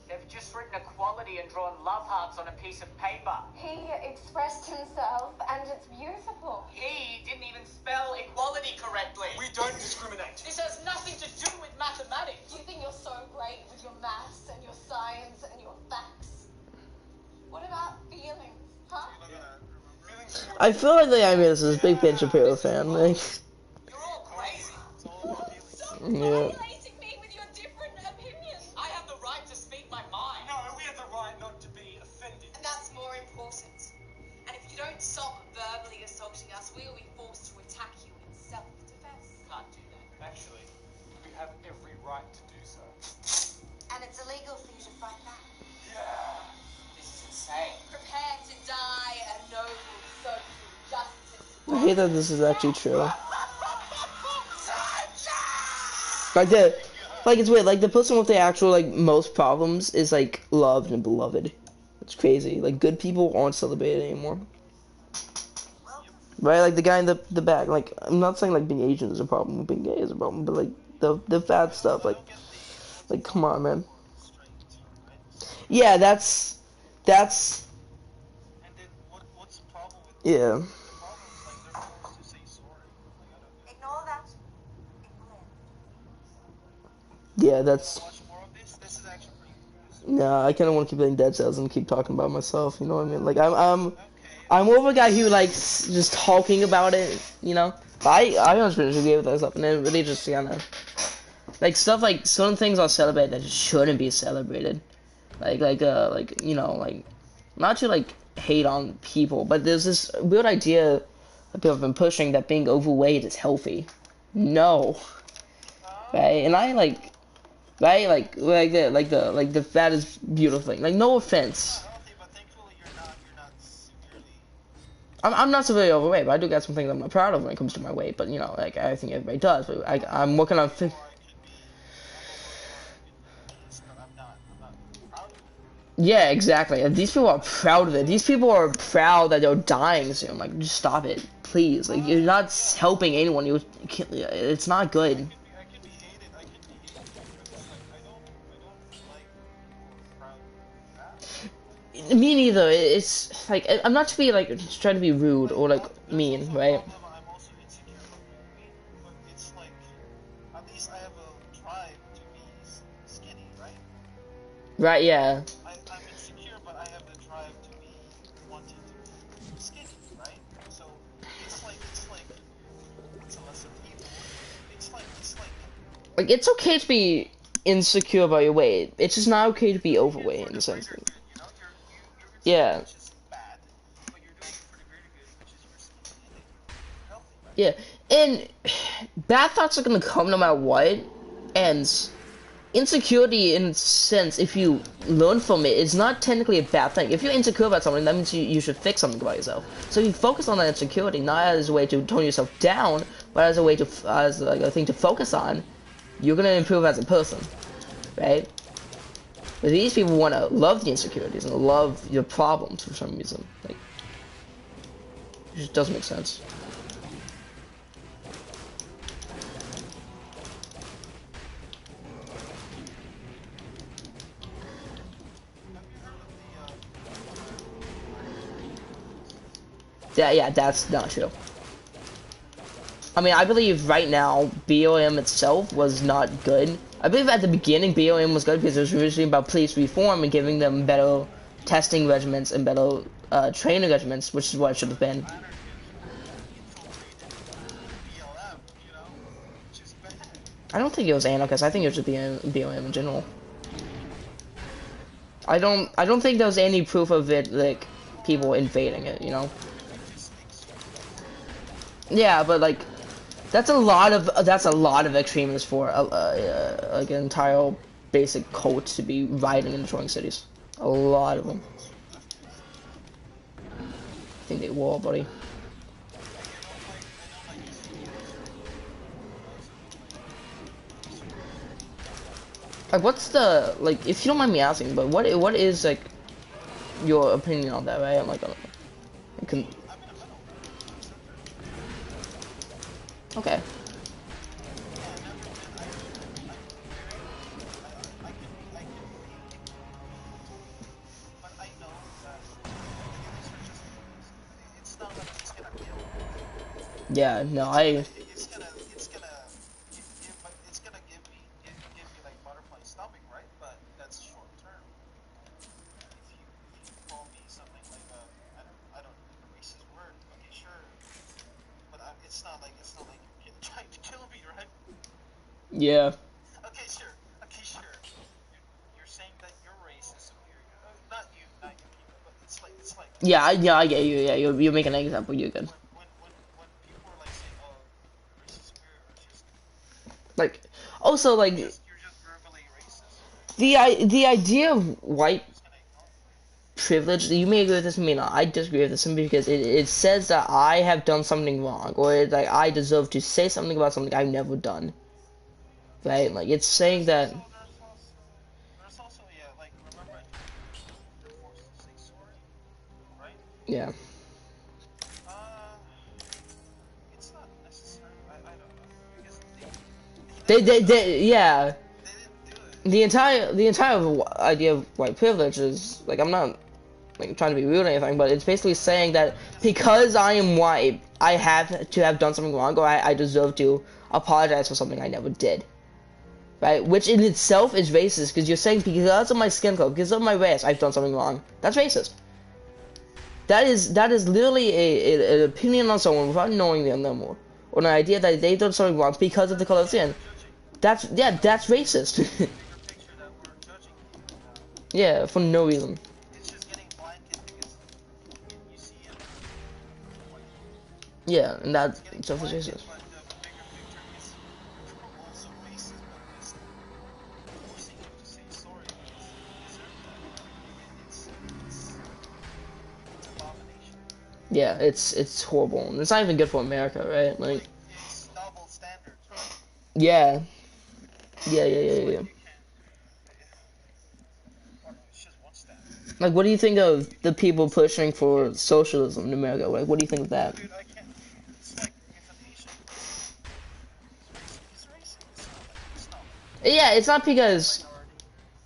Speaker 4: They've just written equality and drawn love hearts on a piece of paper.
Speaker 5: He expressed himself, and it's beautiful.
Speaker 4: He didn't even spell equality correctly.
Speaker 6: We don't discriminate.
Speaker 4: This has nothing to do with mathematics.
Speaker 5: You think you're so great with your maths and your science and your facts. What about feelings, huh?
Speaker 1: I feel like the I mean this is a big Ben Shapiro fan. Like,
Speaker 4: You're all crazy.
Speaker 5: Stop
Speaker 1: yeah.
Speaker 5: violating me with your different opinions.
Speaker 4: I have the right to speak my mind.
Speaker 6: No, we have the right not to be offended.
Speaker 5: And that's more important. And if you don't stop verbally assaulting us, we will be forced to attack you in self-defense.
Speaker 4: Can't do that.
Speaker 6: Actually, we have every right to do so.
Speaker 3: And it's illegal for you to fight back.
Speaker 4: This is insane.
Speaker 5: Prepare to die a noble social justice.
Speaker 1: I hate that this is actually true. Like it's weird. Like the person with the actual like most problems is like loved and beloved. It's crazy. Like good people aren't celebrated anymore. Right? Like the guy in the back. Like I'm not saying like being Asian is a problem, being gay is a problem, but like the bad stuff. Like come on, man. Yeah, that's.
Speaker 2: And then what's the problem with
Speaker 1: Yeah.
Speaker 2: the problem is like they're forced to say sorry. Like I don't
Speaker 3: Ignore that. Ignore
Speaker 1: Yeah, that's.
Speaker 2: watch more of this. This is actually pretty good.
Speaker 1: Nah, I kind of want to keep playing Dead Cells and keep talking about myself. You know what I mean? Like I'm more of a guy who likes just talking about it. You know, but I was pretty agree with that stuff, and then really just kind of like stuff like certain things are celebrated that just shouldn't be celebrated. Like you know, like not to like hate on people, but there's this weird idea that people have been pushing that being overweight is healthy. No, right? And I like. Right, like the that is beautiful thing. Like no offense,
Speaker 2: Healthy, but thankfully you're not severely.
Speaker 1: I'm not severely overweight, but I do got some things I'm not proud of when it comes to my weight. But you know, like I think everybody does. But I'm working on.
Speaker 2: I'm not proud of it.
Speaker 1: Yeah, exactly. And these people are proud of it. These people are proud that they're dying soon. Like, just stop it, please. Like, you're not helping anyone. You can't, it's not good.
Speaker 2: I can be hated. I can be hated because like I don't like or proud of that.
Speaker 1: Me neither. It's like I'm not to be like trying to be rude or like mean, right?
Speaker 2: I'm also insecure about me, but it's like at least I have a drive to be skinny, right?
Speaker 1: Right? Yeah.
Speaker 2: I'm insecure, but I have the drive to be wanting to be skinny, right? So it's like it's a lesser evil. It's like
Speaker 1: Like it's okay to be insecure about your weight. It's just not okay to be overweight in the sense that.
Speaker 2: you know you're
Speaker 1: Yeah.
Speaker 2: which is bad, but you're doing it for the greater good, which is you're skinny and healthy, right?
Speaker 1: Yeah, and bad thoughts are gonna come no matter what, and insecurity, in a sense, if you learn from it, it's not technically a bad thing. If you're insecure about something, that means you should fix something about yourself. So you focus on that insecurity, not as a way to tone yourself down, but as a way to, as like a thing to focus on, you're gonna improve as a person, right? But these people want to love the insecurities and love your problems for some reason. Like, it just doesn't make sense. Yeah, that's not true. I mean, I believe right now BLM itself was not good. I believe at the beginning BLM was good because it was originally about police reform and giving them better testing regimens and better training regimens, which is what it should have been. I don't think it was anarchists. I think it was just BLM in general. I don't think there was any proof of it, like people invading it, you know. Yeah, but like that's a lot of extremists for like an entire basic cult to be rioting and destroying cities. A lot of them. I think they will, buddy. Like, what's the, like, if you don't mind me asking, but what is like your opinion on that, right? I'm like, you can. Okay. Yeah, no,
Speaker 2: It's gonna give you like butterfly stomach, right? But that's short term. If you call me something like I don't a racist word, okay, sure. But it's not like you're trying to kill me, right?
Speaker 1: yeah.
Speaker 2: Okay, sure. You're saying that your race is superior. Not you people, but it's like.
Speaker 1: Yeah, I get you. Yeah, you're making an example. You're good.
Speaker 2: When people are like saying, "Oh, race is superior," it's just
Speaker 1: Like, also like
Speaker 2: you're just verbally racist.
Speaker 1: the idea of white privilege. You may agree with this, you may not. I disagree with this simply because it says that I have done something wrong, or it's like I deserve to say something about something I've never done. Right? Like it's saying that.
Speaker 2: There's also yeah, like remember you're forced to say sorry, right?
Speaker 1: Yeah.
Speaker 2: It's not necessary. I don't know because
Speaker 1: Yeah.
Speaker 2: they didn't do it.
Speaker 1: The entire idea of white privilege is like I'm not like trying to be rude or anything, but it's basically saying that because I am white, I have to have done something wrong, or I deserve to apologize for something I never did. Right? Which in itself is racist, because you're saying because of my skin color, because of my race, I've done something wrong. That's racist. That is literally an opinion on someone without knowing them no more, or an idea that they've done something wrong because of the color of skin. That's racist.
Speaker 2: Picture that we're judging people now.
Speaker 1: Yeah, for no reason.
Speaker 2: It's just getting blanket because you see it.
Speaker 1: Yeah, and that
Speaker 2: Getting
Speaker 1: stuff is
Speaker 2: blanket,
Speaker 1: racist.
Speaker 2: but the bigger picture is also racist because forcing you to say sorry because you deserve that. It's abomination.
Speaker 1: Yeah, it's horrible. And it's not even good for America, right? Like,
Speaker 2: It's double standards, right?
Speaker 1: yeah. Yeah.
Speaker 2: It's just one standard.
Speaker 1: Like, what do you think of the people pushing for socialism in America? Like, what do you think of that?
Speaker 2: Dude, I can't. It's like if an Asian he's racist. It's not.
Speaker 1: Yeah, it's not because.
Speaker 2: Minority.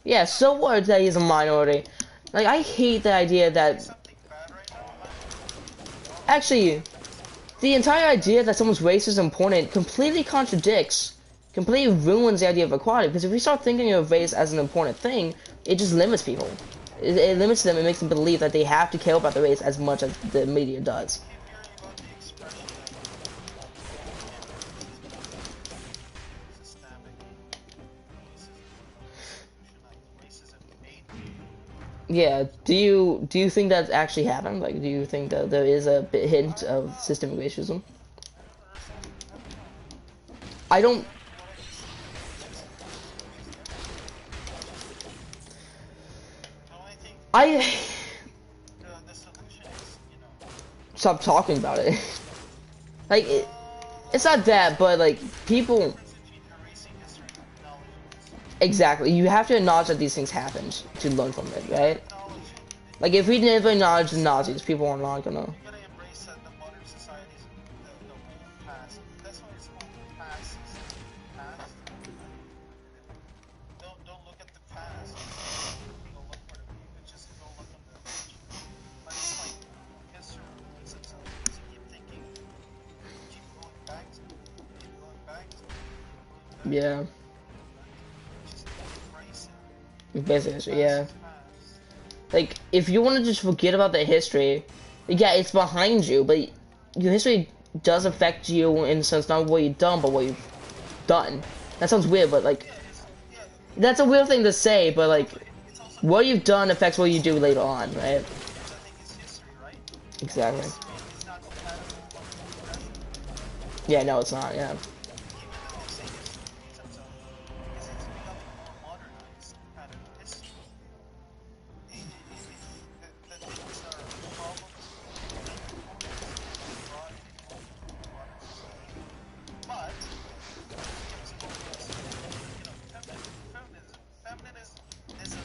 Speaker 1: Yeah, so what that he's a minority? Like, I hate the idea that.
Speaker 2: Something bad right now.
Speaker 1: Actually, the entire idea that someone's race is important completely ruins the idea of equality. Because if we start thinking of race as an important thing, it just limits people. It limits them and makes them believe that they have to care about the race as much as the media does.
Speaker 2: Keep hearing about the expression systemic racism made.
Speaker 1: Yeah, do you think that's actually happened? Like, do you think that there is a hint of systemic racism? I don't. I
Speaker 2: The solution is,
Speaker 1: stop talking about it. Like, it's not that, but like people.
Speaker 2: between erasing history and knowledge.
Speaker 1: Exactly, you have to acknowledge that these things happened to learn from it, right?
Speaker 2: Knowledge.
Speaker 1: Like, if we never acknowledge the Nazis, people are not gonna.
Speaker 2: You gotta embrace the modern society's the whole past. That's why it's called past. Past. Don't look at the past. Go look for the just go look on the future. But it's like history repeats itself.
Speaker 1: Yeah.
Speaker 2: Just embrace it.
Speaker 1: Basically,
Speaker 2: Past
Speaker 1: yeah.
Speaker 2: is past.
Speaker 1: Like, if you want to just forget about the history, yeah, it's behind you, but your history does affect you in the sense not what you've done, but what you've done. That sounds weird, but like,
Speaker 2: Yeah,
Speaker 1: that's a weird thing to say, but like,
Speaker 2: it's also
Speaker 1: what you've done affects what you do later on, right?
Speaker 2: I think it's history, right?
Speaker 1: Exactly.
Speaker 2: History is not compatible with the present.
Speaker 1: Yeah, no, it's not, yeah.
Speaker 2: Even though say history in terms of because it's becoming more modernized kind of history. The things are problems brought anymore. But feminism is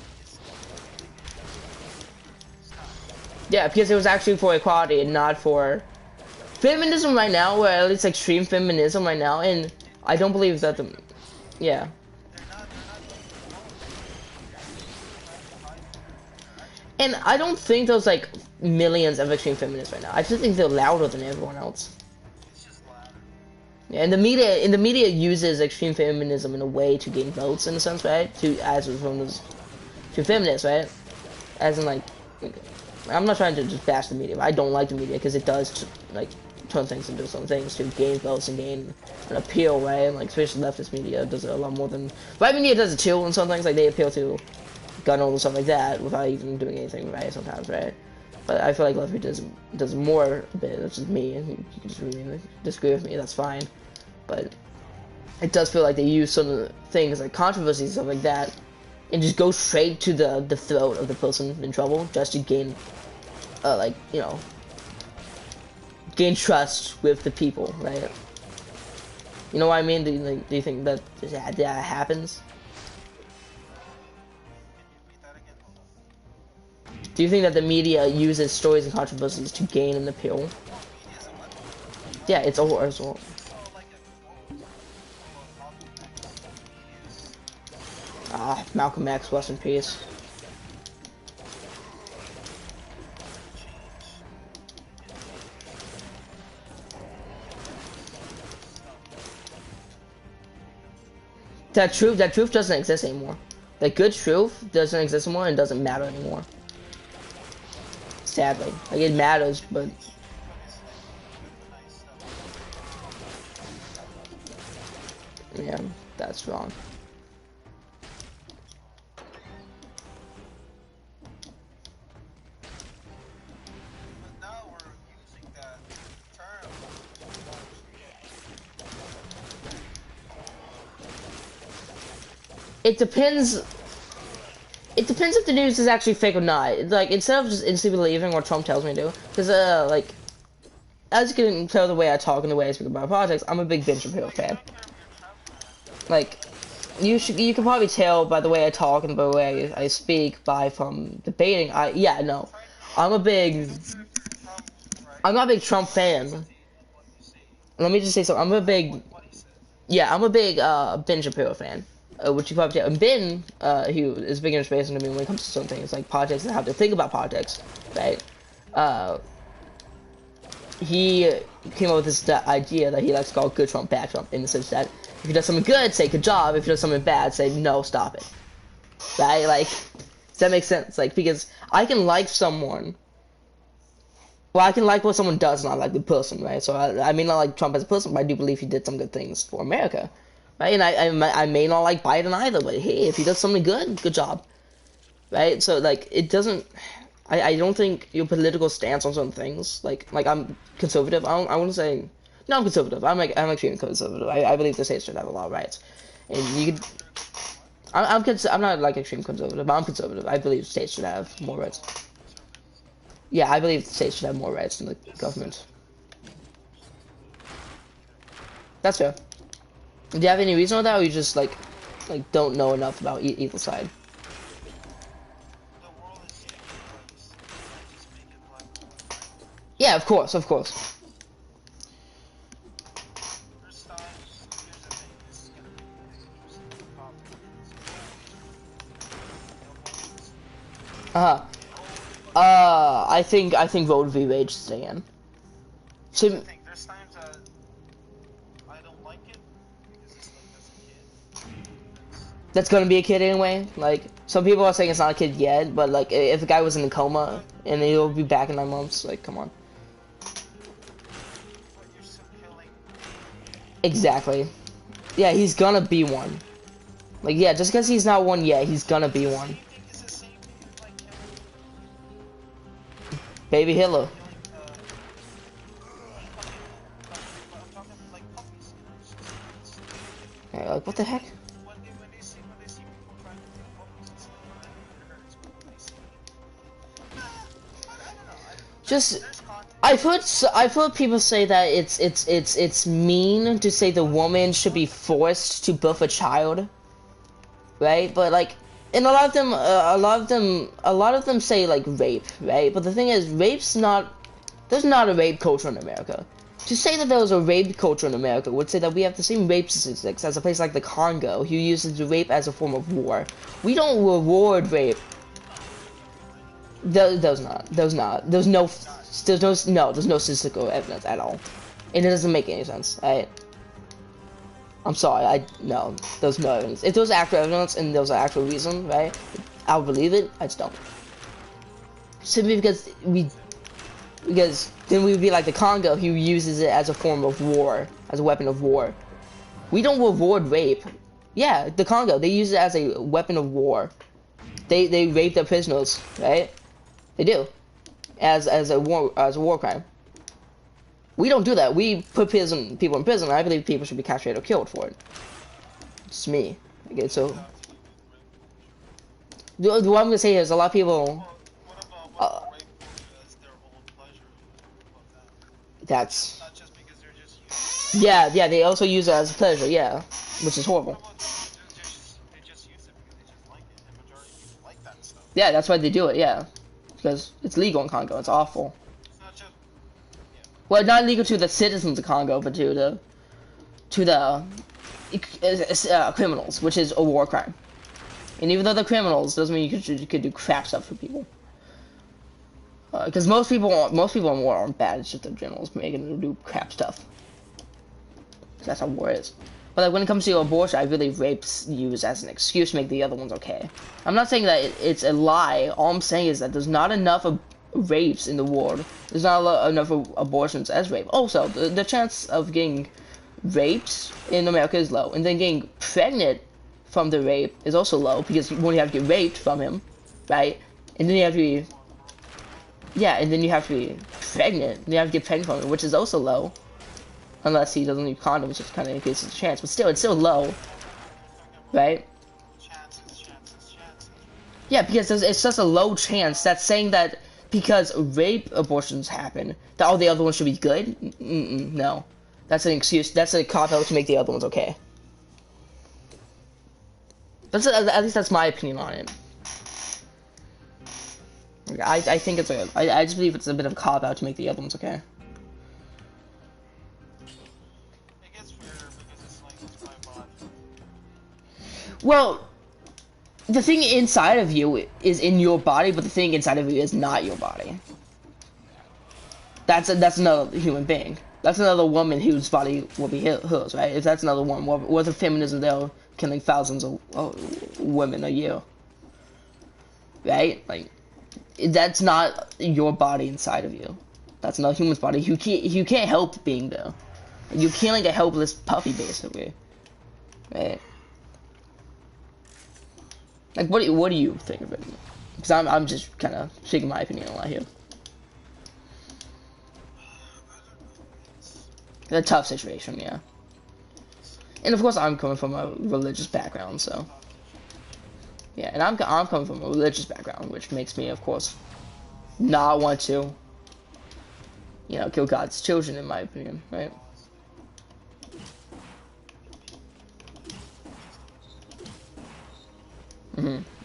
Speaker 1: Yeah, because it was actually for equality and not for feminism right now, or at least extreme feminism right now, and I don't believe that the, yeah. And I don't think there's like millions of extreme feminists right now. I just think they're louder than everyone else. Yeah, and the media uses extreme feminism in a way to gain votes in a sense, right? To as to feminists, right? As in like, I'm not trying to just bash the media, but I don't like the media because it does like turn things into some things to gain votes and gain an appeal, right? And like especially leftist media does it a lot more than right media does it too, and some things like they appeal to gun owners and stuff like that without even doing anything right sometimes, right? But I feel like left does more a bit. That's just me, and you can just really disagree with me. That's fine, but it does feel like they use some of the things like controversies and stuff like that, and just go straight to the throat of the person in trouble just to gain, like you know, gain trust with the people, right? You know what I mean? Do you think that that happens? Do you think that the media uses stories and controversies to gain an appeal? Yeah, it's a horror as well. Ah, Malcolm X, rest in peace. That truth doesn't exist anymore. That good truth doesn't exist anymore and doesn't matter anymore. Sadly, like it matters, but yeah, that's wrong. It depends. It depends if the news is actually fake or not. Like, instead of just instantly believing what Trump tells me to do, because, like, as you can tell the way I talk and the way I speak about politics, I'm a big Ben Shapiro fan. Like, you can probably tell by the way I talk and by the way I speak from debating. I'm not a big Trump fan. Let me just say something. I'm a big Ben Shapiro fan. Which you probably tell. And Ben, he is big inspiration to me when it comes to some things like politics and how to think about politics, right? He came up with this idea that he likes to call good Trump, bad Trump, in the sense that if he does something good, say good job. If he does something bad, say no, stop it. Right? Like, does that make sense? Like, because I can like someone. Well, I can like what someone does, not like the person, right? So I may not like Trump as a person, but I do believe he did some good things for America. Right, and I may not like Biden either, but hey, if he does something good, good job. Right, so like it doesn't. I don't think your political stance on certain things, like I'm conservative. I wouldn't say no, I'm conservative. I'm extremely conservative. I believe the states should have a lot of rights, and you could. I'm not like extreme conservative, but I'm conservative. I believe states should have more rights. Yeah, I believe the states should have more rights than the government. That's fair. Do you have any reason on that, or you just like don't know enough about either side? Yeah, of course. I think Roe v. Wade should stay in. So,
Speaker 2: There's times that I don't like it because it's like as a kid.
Speaker 1: that's gonna be a kid anyway. Like, some people are saying it's not a kid yet, but like, if the guy was in a coma and he'll be back in 9 months, like, come on.
Speaker 2: But you're still killing.
Speaker 1: Exactly. Yeah, he's gonna be one. Like, yeah, just because he's not one yet, he's gonna be one.
Speaker 2: Do you think it's the same thing as like killing,
Speaker 1: Baby Hitler.
Speaker 2: I'm talking like puppies.
Speaker 1: Yeah, like, what the heck?
Speaker 2: When they see people trying to kill puppies, it's it hurts. But when they see, I don't know.
Speaker 1: Just,
Speaker 2: There's content.
Speaker 1: I've heard people say that it's mean to say the woman should be forced to birth a child, right? But like, and a lot of them say like rape, right? But the thing is, there's not a rape culture in America. To say that there was a rape culture in America would say that we have the same rape statistics as a place like the Congo, who uses rape as a form of war. We don't reward rape. There's no statistical evidence at all, and it doesn't make any sense. I'm sorry, no, there's no evidence. If there's actual evidence and there's an actual reason, right, I'll believe it. I just don't. Simply because then we would be like the Congo, who uses it as a form of war, as a weapon of war. We don't reward rape. Yeah, the Congo, they use it as a weapon of war. They rape their prisoners, right? They do, as a war crime. We don't do that. We put people in prison. I believe people should be castrated or killed for it. It's me. Okay, so what I'm gonna say is a lot of people.
Speaker 2: What about rape as their own pleasure? What about that?
Speaker 1: That's
Speaker 2: Not just because they're just using
Speaker 1: yeah. They also use it as a pleasure. Yeah, which is horrible.
Speaker 2: they just use it because they just like it. The majority of people like that stuff.
Speaker 1: Yeah, that's why they do it. Yeah, because it's legal in Congo. It's awful.
Speaker 2: It's not just
Speaker 1: Well, not legal to the citizens of Congo, but to the criminals, which is a war crime. And even though they're criminals, doesn't mean you could do crap stuff for people. Because most people in war aren't bad. It's just the generals making them do crap stuff. That's how war is. But like when it comes to abortion, I believe rape's used as an excuse to make the other ones okay. I'm not saying that it's a lie. All I'm saying is that there's not enough of rapes in the world. There's not enough abortions as rape. Also, the chance of getting raped in America is low, and then getting pregnant from the rape is also low, because when you have to get raped from him, right, and then you have to be, and then you have to be pregnant, and you have to get pregnant from him, which is also low, unless he doesn't use condoms, which kind of increases the chance, but still, it's still low, right?
Speaker 2: chances.
Speaker 1: Yeah, because it's just a low chance. That's saying that because rape abortions happen, that all the other ones should be good? No. That's an excuse. That's a cop-out to make the other ones okay. At least that's my opinion on it. I think it's I just believe it's a bit of a cop-out to make the other ones okay.
Speaker 2: It gets weirder because it's like it's my body.
Speaker 1: Well, the thing inside of you is in your body, but the thing inside of you is not your body. That's another human being. That's another woman whose body will be hers, right? If that's another one, what if feminism there killing thousands of women a year, right? Like, that's not your body inside of you. That's another human's body. You can't help being there. You're killing a helpless puppy, basically, right? Like, what do you think of it? Because I'm just kind of shaking my opinion a lot here. It's a tough situation, yeah. And of course, I'm coming from a religious background, so yeah. And I'm coming from a religious background, which makes me, of course, not want to, kill God's children, in my opinion, right?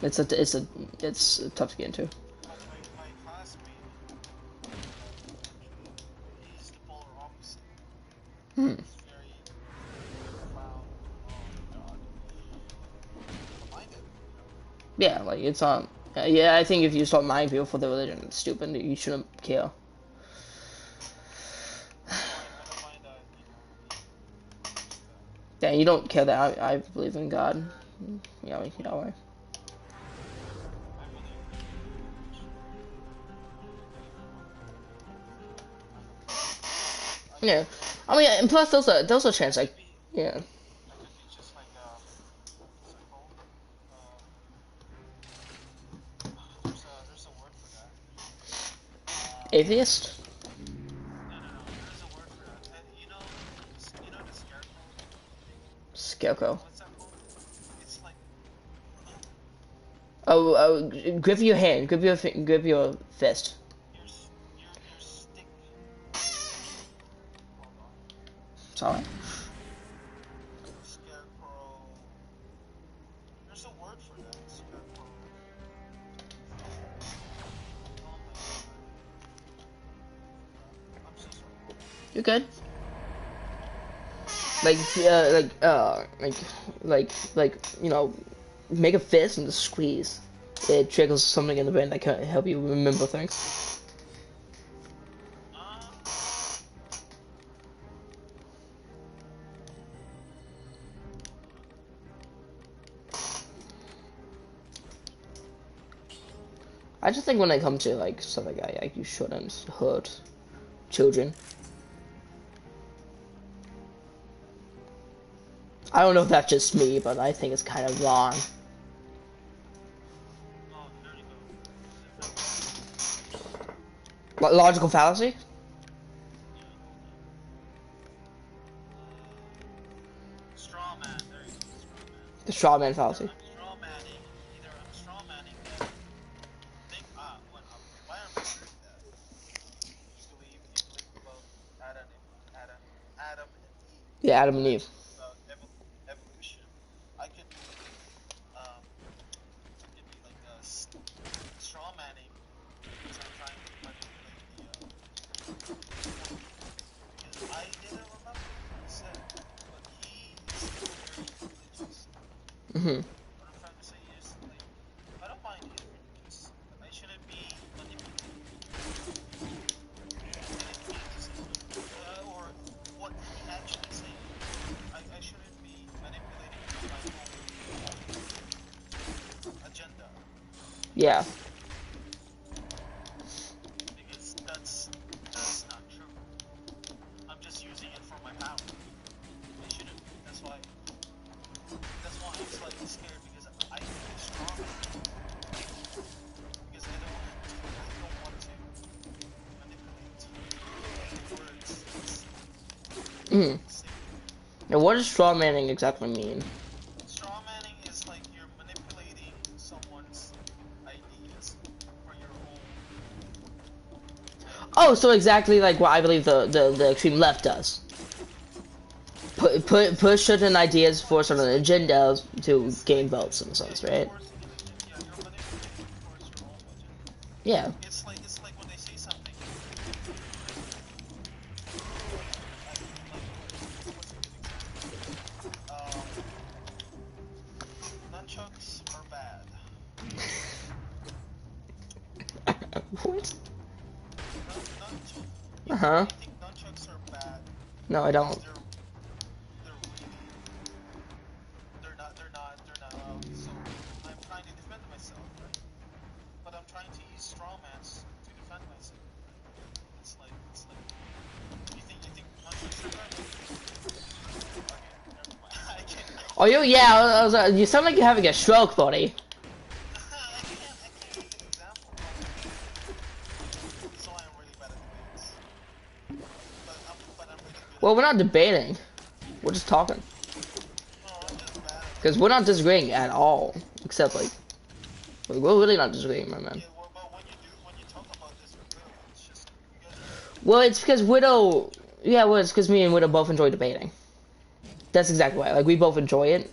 Speaker 1: It's tough to get into.
Speaker 2: My classmate, he's the polar opposite. He's very profound. Oh God. Minded.
Speaker 1: Yeah, like it's yeah, I think if you start minding people for their religion, it's stupid. You shouldn't care. Yeah, you don't care that I believe in God. Yeah, we can that way. Yeah, I mean, and plus those are chance like, yeah.
Speaker 2: I could be just like what's it called? There's a word for that.
Speaker 1: Atheist,
Speaker 2: No, there's a word for that. You know the scarecrow?
Speaker 1: scarecrow.
Speaker 2: What's that called? It's like
Speaker 1: Oh, grip your hand, grip your fist.
Speaker 2: your stick. Hold on.
Speaker 1: Sorry.
Speaker 2: Scarecrow. There's a word for that. Scarecrow. Oh my god. I'm so sorry.
Speaker 1: You're good. Like, you know, make a fist and just squeeze. It triggers something in the brain that can help you remember things. I just think when it comes to like stuff like that, like you shouldn't hurt children. I don't know if that's just me, but I think it's kind of wrong.
Speaker 2: Oh, there you go.
Speaker 1: Logical fallacy?
Speaker 2: Straw man. There you go. Straw man.
Speaker 1: The straw man fallacy.
Speaker 2: I'm straw manning. Either I'm straw manning that. Why am I doing that? You believe about Adam and Eve.
Speaker 1: Yeah, Adam and Eve.
Speaker 2: About evolution. I could be like straw manning because I'm trying to manipulate the because I didn't remember what he said, but he is still very religious.
Speaker 1: Mhm.
Speaker 2: What I'm trying to say is like I don't mind being religious, but I shouldn't be manipulating or what he actually saying. I shouldn't be manipulating my own agenda
Speaker 1: Yeah.
Speaker 2: because that's not true. I'm just using it for my power. I shouldn't be. That's why I'm slightly scared because I feel strong because I don't want to manipulate words.
Speaker 1: Mhm. Now, what does straw manning exactly mean?
Speaker 2: Straw manning is like you're manipulating someone's ideas for your own.
Speaker 1: Oh, so exactly like what I believe the extreme left does. Push certain ideas for certain agendas to gain votes in a sense, right?
Speaker 2: You're manipulating towards your own agenda.
Speaker 1: Yeah.
Speaker 2: It's like when they say something. Nunchucks are bad.
Speaker 1: What?
Speaker 2: You
Speaker 1: Uh-huh.
Speaker 2: think nunchucks are bad?
Speaker 1: No, I don't.
Speaker 2: They're not allowed. So I'm trying to defend myself, right? But I'm trying to use strawmans to defend myself. It's like you think nunchucks are bad? Okay, never mind. I can't.
Speaker 1: Oh, you sound like you're having a stroke, buddy.
Speaker 2: I can't give an example. So I'm really bad at debates. But I'm really good.
Speaker 1: Well, we're not debating. We're just talking.
Speaker 2: No, I'm just bad at
Speaker 1: Because we're not disagreeing at all. Except, like, we're really not disagreeing, my man.
Speaker 2: yeah, well, but when you talk about this with Widow, it's just you guys are
Speaker 1: Well, it's because Widow... Yeah, well, it's because me and Widow both enjoy debating. That's exactly why. Like, we both enjoy it.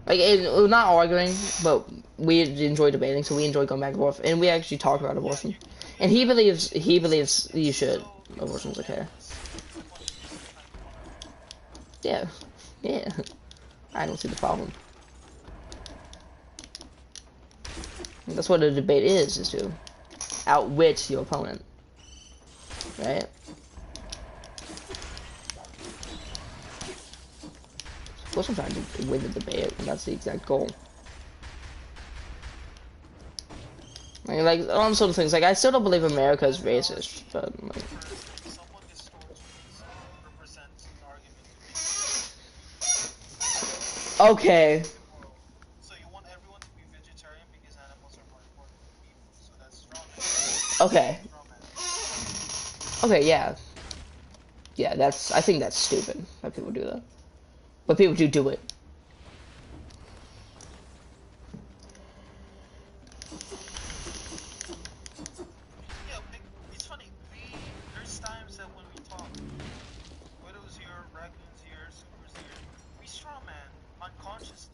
Speaker 1: Like, we're not arguing, but we enjoy debating, so we enjoy going back and forth. And we actually talk about abortion. And he believes you should. Abortion's okay. Yeah. Yeah. I don't see the problem. That's what a debate is to outwit your opponent. Right? Of course I'm trying to win the debate, and that's the exact goal. Like all sort of things. Like I still don't believe America is racist, but like,
Speaker 2: Someone distorts what represents an argument.
Speaker 1: okay.
Speaker 2: So you want everyone to be vegetarian because animals are more important than people. So that's strong.
Speaker 1: Okay.
Speaker 2: Strong man.
Speaker 1: Okay, yeah. Yeah, that's. I think that's stupid that people do that, but people do it.
Speaker 2: Yeah, it's funny. There's times that when we talk, widows here, raccoons here, supers here, we straw man unconsciously,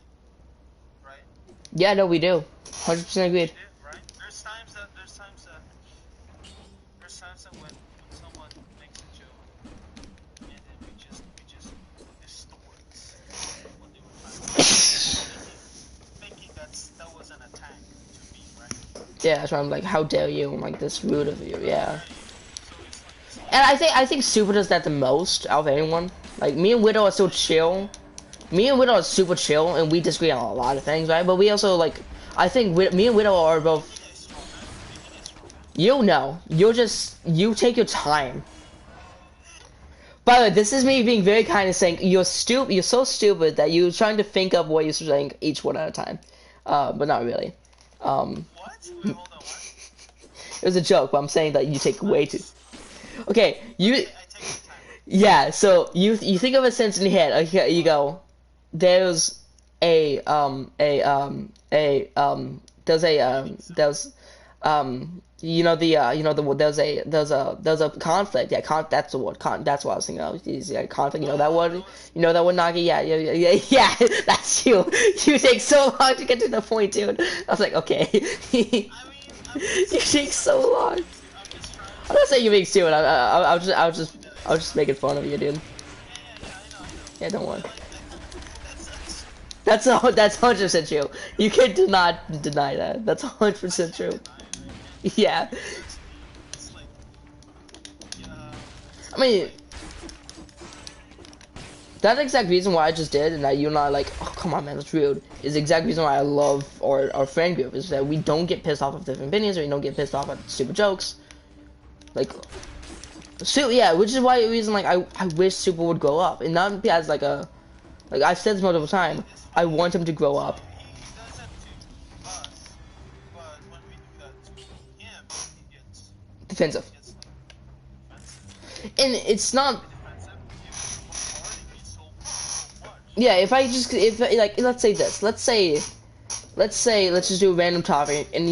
Speaker 2: right?
Speaker 1: Yeah, no, we do. 100% agreed.
Speaker 2: Yeah, right. There's times that when someone makes a joke, and then we just distort what they were trying to say, thinking that was an attack to me, right?
Speaker 1: Yeah, so I'm like, how dare you? I'm like, this rude of you. Yeah.
Speaker 2: So it's like,
Speaker 1: And I think Super does that the most out of anyone. Like me and Widow are so chill. Me and Widow are super chill, and we disagree on a lot of things, right? But we also like, I think me and Widow are both. You know, you take your time. By the way, this is me being very kind of saying you're stupid. You're so stupid that you're trying to think of what you're saying each one at a time, but not really.
Speaker 2: what? Wait, hold on, what?
Speaker 1: It was a joke, but I'm saying that you take way too. Okay, you.
Speaker 2: I take the time.
Speaker 1: Yeah, so you think of a sentence in your head. Okay, you go. There's there's there's a conflict. Yeah, that's the word. That's what I was thinking of. Yeah, conflict. You know that word. You know that word, Nagi. Yeah. That's you. You take so long to get to the point, dude. I was like, okay. You take so long. I'm not saying you're being stupid. I was just making fun of you, dude. Yeah, don't worry. That's 100% true. You can't deny that. That's 100% true. Yeah. I mean, that's the exact reason why I just did, and that you and I like, oh come on, man, that's rude. Is the exact reason why I love our friend group is that we don't get pissed off of different opinions, or we don't get pissed off at stupid jokes. Like, so yeah, which is why the reason like I wish Super would grow up, and not as like a, like I've said this multiple times. I want him to grow up.
Speaker 2: He does that to us, but when we do that to him, he gets
Speaker 1: Defensive.
Speaker 2: like offensive.
Speaker 1: And it's not.
Speaker 2: Defensive because bombarding me so much.
Speaker 1: Yeah, if like let's say this. Let's just do a random topic, and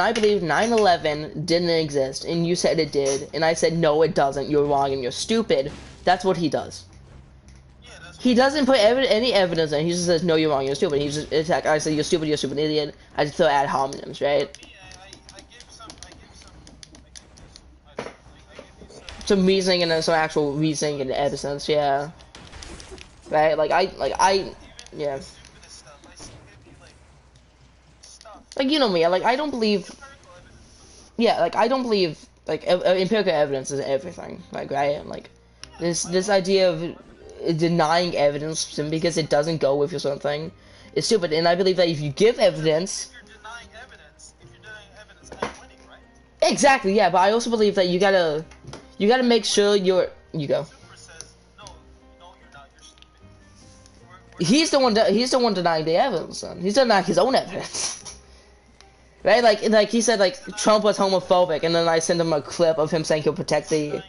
Speaker 1: I believe 9/11 didn't exist, and you said it did, and I said no, it doesn't. You're wrong, and you're stupid. That's what he does.
Speaker 2: Yeah, that's
Speaker 1: He doesn't put any evidence in. He just says no, you're wrong, you're stupid. He just attack. I say you're stupid, idiot. I just throw ad hominems, right?
Speaker 2: me. I give some. I give you some.
Speaker 1: Some reasoning and then some actual reasoning and evidence, yeah. Right? Like yeah.
Speaker 2: Stupidest stuff. I still give you like stuff.
Speaker 1: Like you know me, like I don't believe.
Speaker 2: Empirical evidence.
Speaker 1: Yeah, like I don't believe like empirical evidence is everything. Like right, like this idea of denying evidence simply because it doesn't go with your certain thing is stupid. And I believe that if you give evidence,
Speaker 2: If you're denying evidence, I'm winning, right?
Speaker 1: exactly, yeah. But I also believe that you gotta make sure you go.
Speaker 2: Super says no, you're not. You're stupid.
Speaker 1: He's the one denying the evidence. Son. He's denying his own evidence. Right, like he said, like Trump was homophobic, and then I sent him a clip of him saying he'll protect the.
Speaker 2: The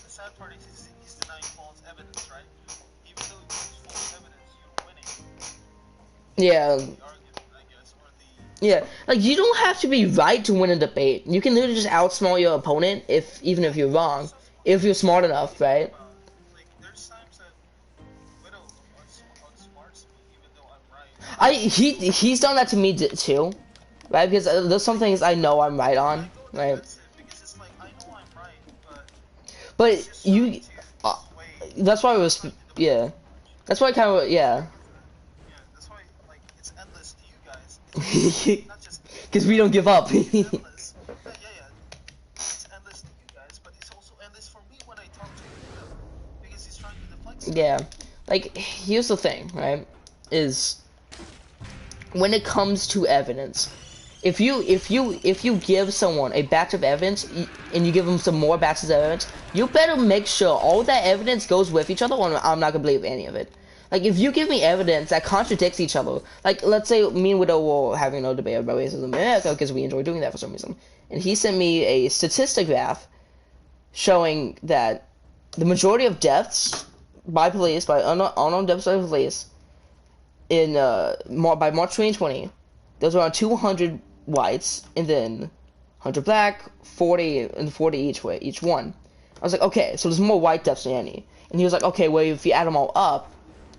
Speaker 2: sad part is he's denying false evidence, right? Even though you use false evidence, you're winning
Speaker 1: Yeah,
Speaker 2: the argument, I guess, or the.
Speaker 1: yeah. Like you don't have to be right to win a debate. You can literally just outsmart your opponent even if you're wrong, if you're smart enough, right?
Speaker 2: Like there's times that Widow outsmarts me, even though I'm right.
Speaker 1: He's done that to me too, right? Because there's some things I know I'm right on, right?
Speaker 2: That's it, because it's like I know I'm right,
Speaker 1: But you,
Speaker 2: this way.
Speaker 1: that's why it was, yeah. That's why kind of, yeah.
Speaker 2: Yeah, that's why like it's endless to you guys. It's not just
Speaker 1: Because we don't give up.
Speaker 2: endless. Yeah. It's endless to you guys, but it's also endless for me when I talk to you because he's trying to deflect.
Speaker 1: Yeah. like, here's the thing, right? Is when it comes to evidence, if you give someone a batch of evidence and you give them some more batches of evidence, you better make sure all that evidence goes with each other, or I'm not gonna believe any of it. Like, if you give me evidence that contradicts each other, like, let's say me and Widow were having no debate about racism in America because we enjoy doing that for some reason, and he sent me a statistic graph showing that the majority of deaths by police, by unarmed deaths by police, by March 2020, there was around 200 whites, and then 100 black, 40 and 40 each one. I was like, okay, so there's more white deaths than any. And he was like, okay, well, if you add them all up,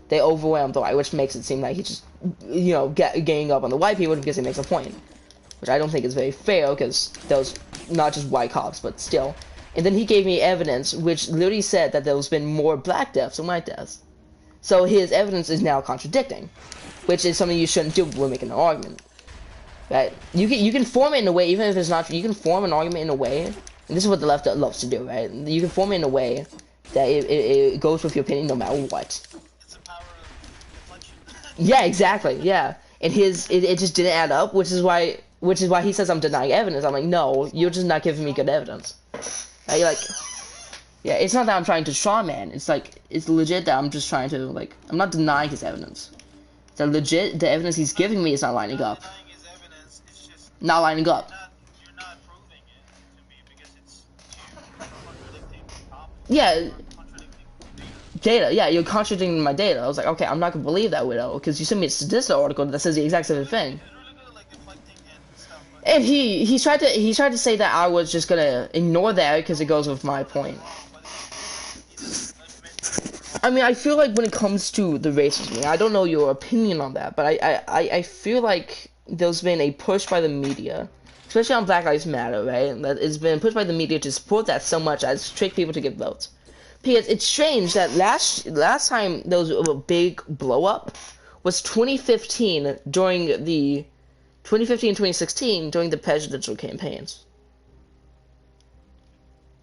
Speaker 1: they overwhelm the white, which makes it seem like he's just, you know, ganging up on the white people because he makes a point. Which I don't think is very fair, because those, not just white cops, but still. And then he gave me evidence which literally said that there's been more black deaths than white deaths. So his evidence is now contradicting, which is something you shouldn't do when making an argument. Right? You can form it in a way, even if it's not true, you can form an argument in a way, and this is what the left loves to do, right? You can form it in a way that it goes with your opinion no matter what. Yeah, exactly. Yeah, and it just didn't add up, which is why he says I'm denying evidence. I'm like, no, you're just not giving me good evidence. Right? Like, yeah, it's not that I'm trying to straw man. It's like, it's legit that I'm just trying to, like, I'm not denying his evidence. The legit, the evidence he's giving me is not lining up. Not lining up.
Speaker 2: You're not proving it to me because it's contradicting
Speaker 1: Yeah. Data, yeah, you're contradicting my data. I was like, okay, I'm not gonna believe that, Widow, because you sent me a statistical article that says the exact same thing. And he tried to say that I was just gonna ignore that because it goes with my point. I mean, I feel like when it comes to the racism, I don't know your opinion on that, but I feel like there's been a push by the media, especially on Black Lives Matter, right? That it's been pushed by the media to support that so much as to trick people to give votes. Because it's strange that last time there was a big blow up was 2015 during the 2015-2016 during the presidential campaigns.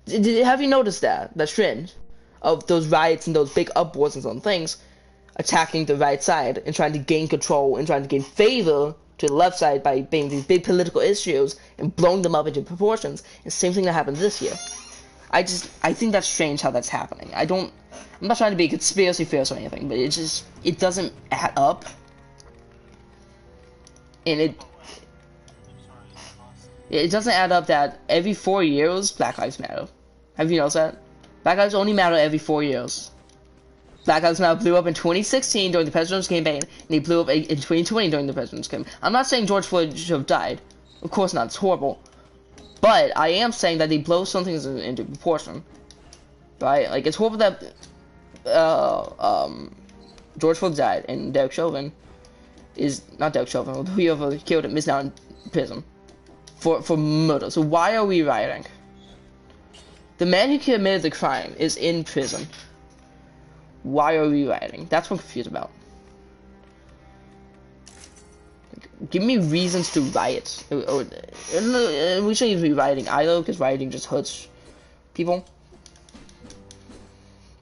Speaker 1: Have you noticed that trend of those riots and those big uproars and some things attacking the right side and trying to gain control and trying to gain favor to the left side by being these big political issues and blowing them up into proportions? And same thing that happened this year. I think that's strange how that's happening. I'm not trying to be conspiracy theorist or anything, but it doesn't add up. And it doesn't add up that every 4 years, Black Lives Matter. Have you noticed that? Black Lives only matter every 4 years. Black Lives Matter blew up in 2016 during the presidential campaign, and they blew up in 2020 during the presidential campaign. I'm not saying George Floyd should have died. Of course not, it's horrible. But I am saying that they blow some things into proportion. Right? Like, it's horrible that George Floyd died, and Derek Chauvin is not Derek Chauvin, whoever killed him is now in prison for murder. So why are we rioting? The man who committed the crime is in prison. Why are we rioting? That's what I'm confused about. Give me reasons to riot. We shouldn't even be rioting either, because rioting just hurts people.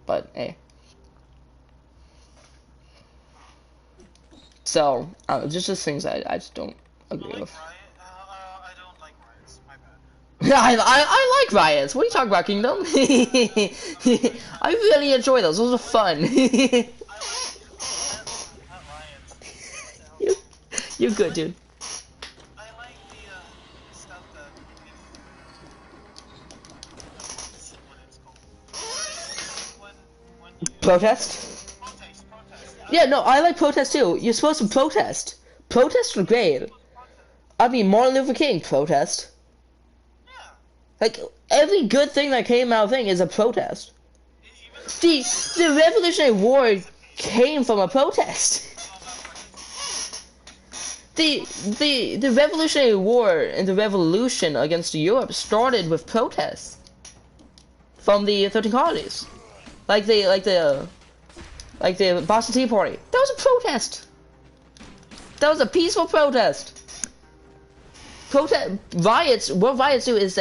Speaker 1: But hey. So, just things I just don't agree with.
Speaker 2: I don't like riots. My bad.
Speaker 1: I like riots. What are you talking about, Kingdom? I really enjoy those. Those are fun. You're good, dude.
Speaker 2: I like the stuff that what it's called. When you
Speaker 1: Protest?
Speaker 2: protest.
Speaker 1: Yeah, no, I like protest too. You're supposed to protest. Protests are great. I mean, Martin Luther King protest.
Speaker 2: Yeah.
Speaker 1: Like, every good thing that came out of thing is a protest. The Revolutionary War came from a protest. The Revolutionary War and the revolution against Europe started with protests from the 13 colonies, like the Boston Tea Party. That was a protest. That was a peaceful protest. Riots. What riots do is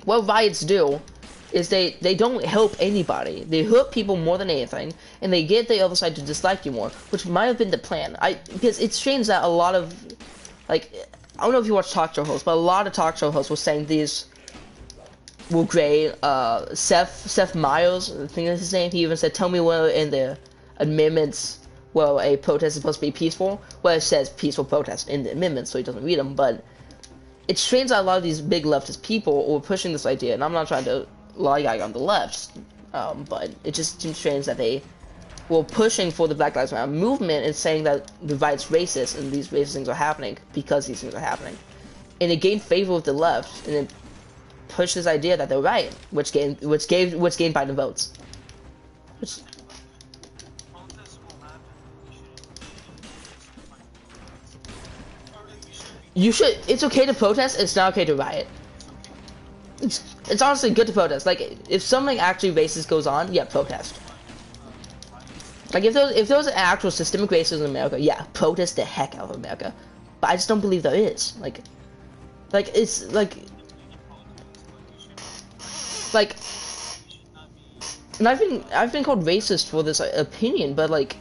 Speaker 1: what riots do is they don't help anybody. They hurt people more than anything, and they get the other side to dislike you more, which might have been the plan. Because it's strange that a lot of, like, I don't know if you watch talk show hosts, but a lot of talk show hosts were saying these were great. Seth Meyers, I think that's his name, he even said, tell me where in the amendments, well, a protest is supposed to be peaceful. Well, it says peaceful protest in the amendments, so he doesn't read them, but it's strange that a lot of these big leftist people were pushing this idea, and I'm not trying to lollygag on the left, but it just seems strange that they were pushing for the Black Lives Matter movement and saying that the right's racist and these racist things are happening because these things are happening. And it gained favor with the left, and it pushed this idea that they're right, which gained Biden votes. Which,
Speaker 2: Protests will happen.
Speaker 1: you should. It's okay to protest. It's not okay to riot. It's honestly good to protest. Like, if something actually racist goes on, yeah, protest. Like, if there was an actual systemic racism in America, yeah, protest the heck out of America. But I just don't believe there is. Like it's like, and I've been called racist for this opinion, but like,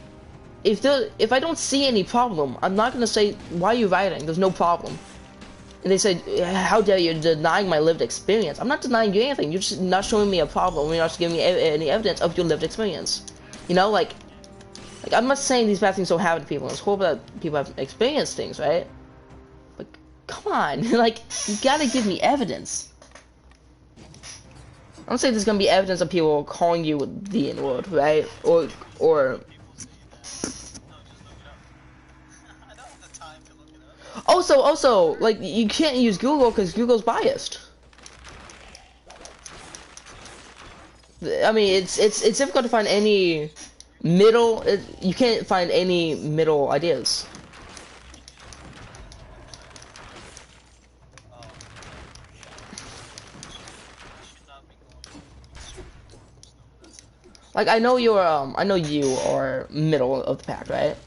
Speaker 1: if I don't see any problem, I'm not gonna say, why are you rioting? There's no problem. And they said, how dare you, denying my lived experience. I'm not denying you anything. You're just not showing me a problem. You're not giving me any evidence of your lived experience. You know, like I'm not saying these bad things don't happen to people. It's horrible that people have experienced things, right? But come on, like, you gotta give me evidence. I don't say there's gonna be evidence of people calling you the N-word, right? Or Also, like, you can't use Google because Google's biased. I mean, it's difficult to find any middle. You can't find any middle ideas. Like, I know you are middle of the pack, right?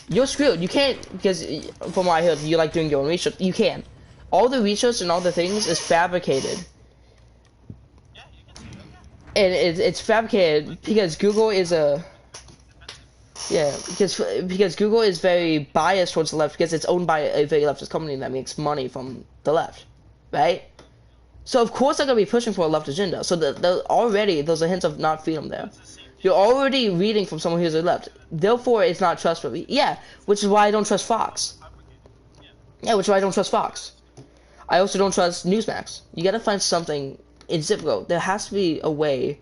Speaker 1: You're screwed. You can't, because from what I heard, you like doing your own research. You can. All the research and all the things is fabricated. And it's fabricated because Google is because Google is very biased towards the left because it's owned by a very leftist company that makes money from the left, right? So of course they're gonna be pushing for a left agenda. So already there's a hint of not freedom there. You're already reading from someone who's a left. Therefore, it's not trustworthy. Yeah, which is why I don't trust Fox. Yeah, which is why I don't trust Fox. I also don't trust Newsmax. You gotta find something. It's difficult. There has to be a way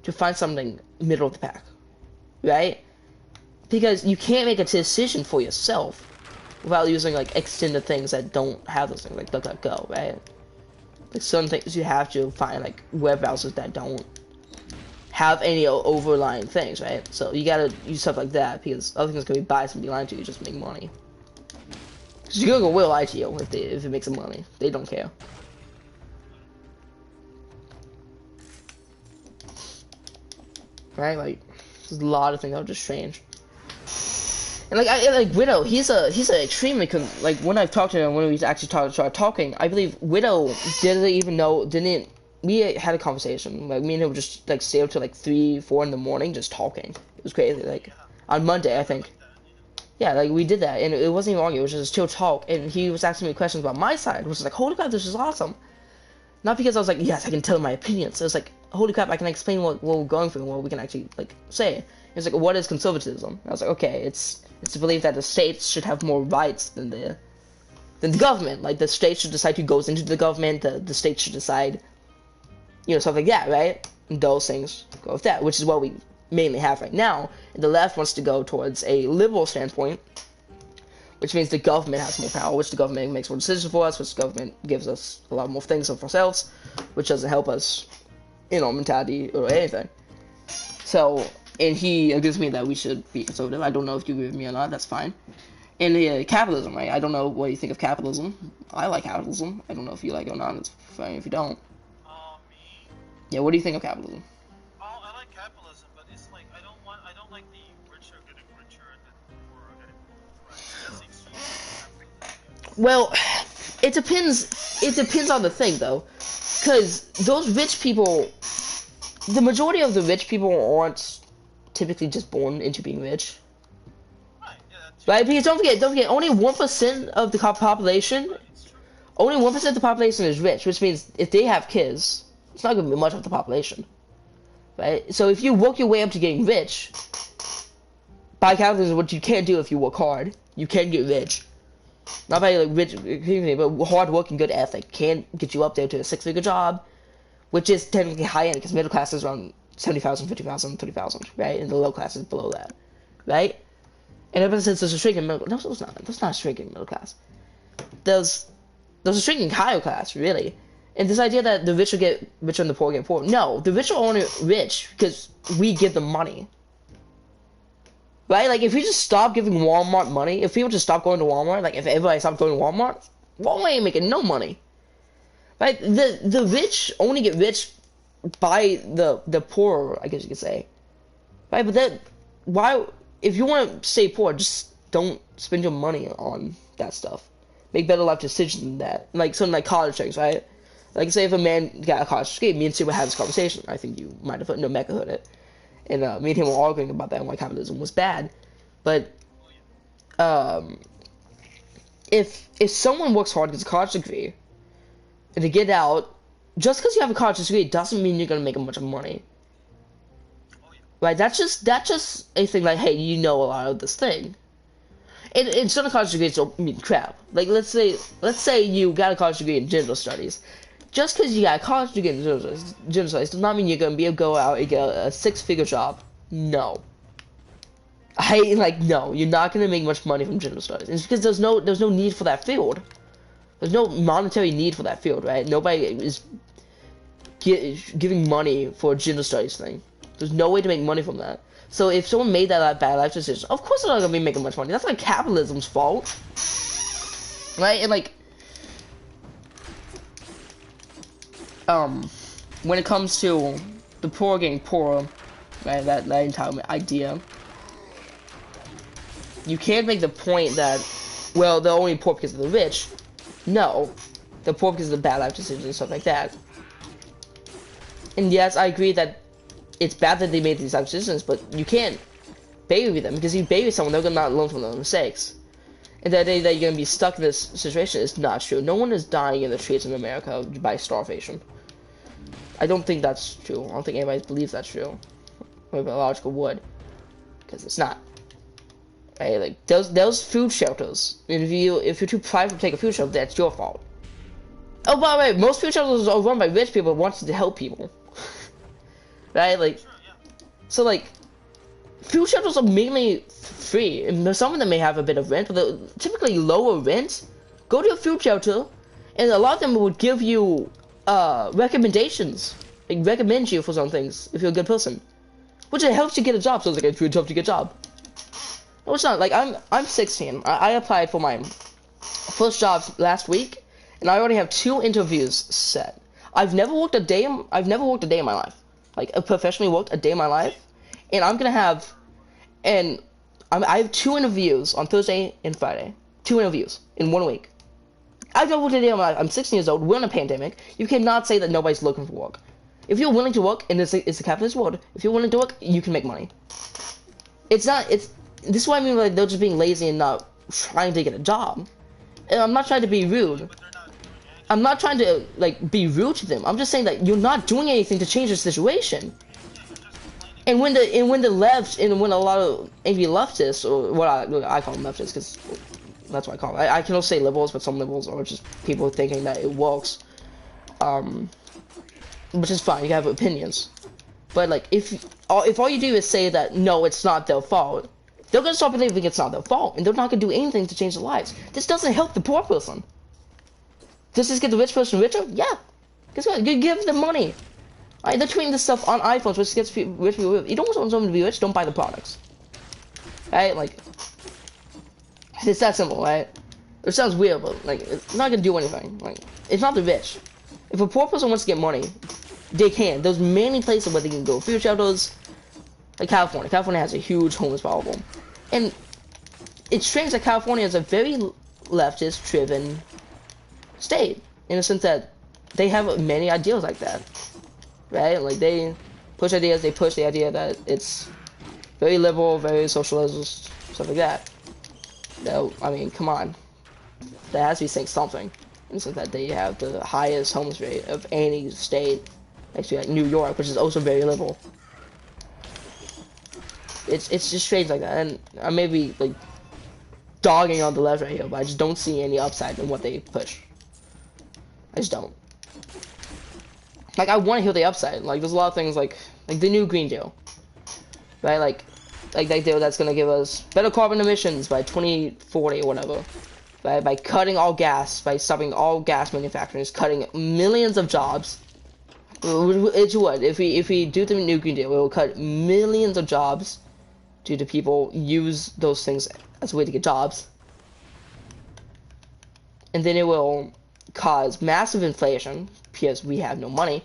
Speaker 1: to find something middle of the pack, right? Because you can't make a decision for yourself without using like extended things that don't have those things, like DuckDuckGo, right? Like certain things you have to find, like web browsers that don't have any overlying things, right? So you gotta use stuff like that because other things can be biased and be lying to you just to make money. Because Google will lie to you if it makes them money. They don't care. Right? Like, there's a lot of things that are just strange. And like Widow, he's an extremely like, when I've talked to him, when we actually started talking, I believe Widow didn't. We had a conversation. Like, me and him would just like stay up till like 3, 4 in the morning just talking. It was crazy. Like, on Monday, I think. Yeah, like, we did that, and it wasn't even arguing. It was just chill talk, and he was asking me questions about my side, which was like, holy crap, this is awesome. Not because I was like, yes, I can tell my opinions. It was like, holy crap, I can explain what we're going through and what we can actually like say. It's like, what is conservatism? And I was like, okay, it's the belief that the states should have more rights than the government. Like, the state should decide who goes into the government. The state should decide, you know, stuff like that, right? And those things go with that, which is what we mainly have right now. And the left wants to go towards a liberal standpoint, which means the government has more power, which the government makes more decisions for us, which the government gives us a lot more things of ourselves, which doesn't help us, you know, mentality or anything. So, and he agrees with me that we should be conservative. I don't know if you agree with me or not, that's fine. And capitalism, right? I don't know what you think of capitalism. I like capitalism. I don't know if you like it or not, it's fine if you don't.
Speaker 2: Me?
Speaker 1: Yeah, what do you think of capitalism?
Speaker 2: Oh, I like capitalism, but it's like, I don't like the rich are getting richer and the poor are getting poorer, right? It's extreme.
Speaker 1: Well, it depends on the thing, though. Because those rich people, the majority of the rich people aren't typically just born into being rich.
Speaker 2: Right, yeah, that's
Speaker 1: Right? Because don't forget, only 1% of the population,
Speaker 2: it's true.
Speaker 1: only 1% of the population is rich, which means if they have kids, it's not going to be much of the population. Right? So if you work your way up to getting rich, by calculating what you can do if you work hard, you can get rich. Not by like rich, but hard work and good ethic can get you up there to a 6-figure job, which is technically high end because middle class is around 70,000, 50,000, 30,000, right? And the low class is below that, right? And ever since there's a shrinking middle, no, that's not a shrinking middle class. There's a shrinking higher class, really. And this idea that the rich will get richer and the poor get poor, no, the rich are only rich because we give them money. Right? Like, if we just stop giving Walmart money, if people just stop going to Walmart, like, if everybody stopped going to Walmart, Walmart ain't making no money. Right? The rich only get rich by the poor, I guess you could say. Right? But that, why, if you want to stay poor, just don't spend your money on that stuff. Make better life decisions than that. Like, something like college things, right? Like, say if a man got a college degree, me and Sue would have this conversation. I think you might have, no, Mecca heard it. And me and him were arguing about that and why capitalism was bad. But if someone works hard, gets a college degree, and to get out, just because you have a college degree doesn't mean you're gonna make a bunch of money. Right? That's just a thing like, hey, you know a lot of this thing. And certain college degrees don't mean crap. Like let's say you got a college degree in gender studies. Just because you got a college degree in gender studies does not mean you're going to be able to go out and get a 6-figure job. No. No, you're not going to make much money from gender studies. It's because there's no need for that field. There's no monetary need for that field, right? Nobody is giving money for a gender studies thing. There's no way to make money from that. So if someone made that bad life decision, of course they're not going to be making much money. That's like capitalism's fault. Right? And like, when it comes to the poor getting poorer, right, that entire idea, you can't make the point that, well, they're only poor because of the rich. No, they're poor because of the bad life decisions and stuff like that. And yes, I agree that it's bad that they made these life decisions, but you can't baby them, because if you baby someone, they're gonna not learn from their mistakes. And that you're gonna be stuck in this situation is not true. No one is dying in the streets in America by starvation. I don't think that's true. I don't think anybody believes that's true. Maybe a logical would, because it's not. Right? Like those food shelters. If you're too private to take a food shelter, that's your fault. Oh, by the way, most food shelters are run by rich people who want to help people. Right? Like, so like, food shelters are mainly free, and some of them may have a bit of rent, but they're typically lower rent. Go to a food shelter, and a lot of them would give you recommendations, like recommend you for some things if you're a good person, which it helps you get a job. So it's like it's really tough to get a job. No, it's not. Like I'm 16. I applied for my first job last week, and I already have 2 interviews set. I've never worked a day in my life. Like professionally worked a day in my life, and I have 2 interviews on Thursday and Friday. 2 interviews in 1 week. I've never worked a day in my life. I'm 16 years old. We're in a pandemic. You cannot say that nobody's looking for work. If you're willing to work, and it's a capitalist world, if you're willing to work, you can make money. This is what I mean by they're just being lazy and not trying to get a job. And I'm not trying to be rude. I'm not trying to like be rude to them. I'm just saying that you're not doing anything to change the situation. And when the left, and when a lot of maybe leftists, or what I call them leftists, because that's what I call them. I can also say liberals, but some liberals are just people thinking that it works. Which is fine. You have opinions. But like, if all you do is say that no, it's not their fault, they're gonna start believing it's not their fault, and they're not gonna do anything to change their lives. This doesn't help the poor person. Does this get the rich person richer? Yeah. Guess what? You give them money. Right? They're tweeting this stuff on iPhones, which gets rich people rich. You don't want someone to be rich, don't buy the products. Right? Like, it's that simple, right? It sounds weird, but like, it's not gonna do anything. Like, it's not the rich. If a poor person wants to get money, they can. There's many places where they can go. Food shelters, like California. California has a huge homeless problem, and it's strange that California is a very leftist-driven state in the sense that they have many ideals like that, right? Like they push ideas. They push the idea that it's very liberal, very socialist, stuff like that. No, I mean, come on. That has to be saying something. And so that they have the highest homeless rate of any state, actually like New York, which is also very liberal. It's just strange like that, and I may be like dogging on the left right here, but I just don't see any upside in what they push. I just don't. Like, I want to hear the upside. Like, there's a lot of things like the new Green Deal, right? Like that deal that's gonna give us better carbon emissions by 2040 or whatever, right? By cutting all gas, by stopping all gas manufacturing, cutting millions of jobs. It's what if we do the new Green Deal, it will cut millions of jobs due to people use those things as a way to get jobs, and then it will cause massive inflation because we have no money.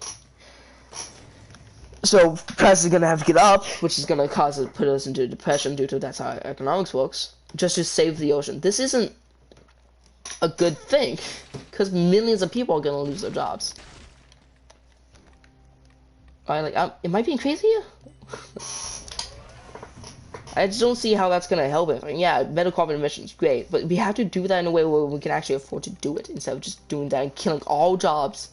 Speaker 1: So prices are gonna have to get up, which is gonna put us into depression due to that's how economics works. Just to save the ocean. This isn't a good thing because millions of people are gonna lose their jobs. Am I being crazy here? I just don't see how that's gonna help it. Like, yeah, better carbon emissions, great, but we have to do that in a way where we can actually afford to do it instead of just doing that and killing all jobs.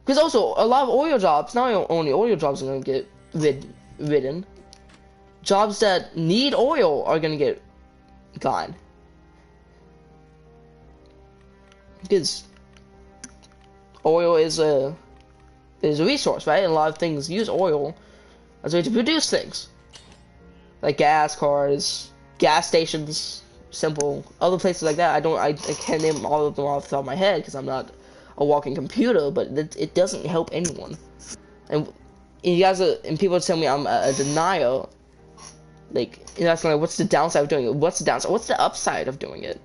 Speaker 1: Because also, a lot of oil jobs, not only oil jobs are gonna get ridden, jobs that need oil are gonna get gone. Because oil is a resource, right? And a lot of things use oil as a way to produce things. Like gas cars, gas stations, simple other places like that. I can't name all of them off the top of my head because I'm not a walking computer, but it doesn't help anyone. And you guys and people tell me I'm a denier. Like, you're asking, like, what's the downside of doing it? What's the downside? What's the upside of doing it?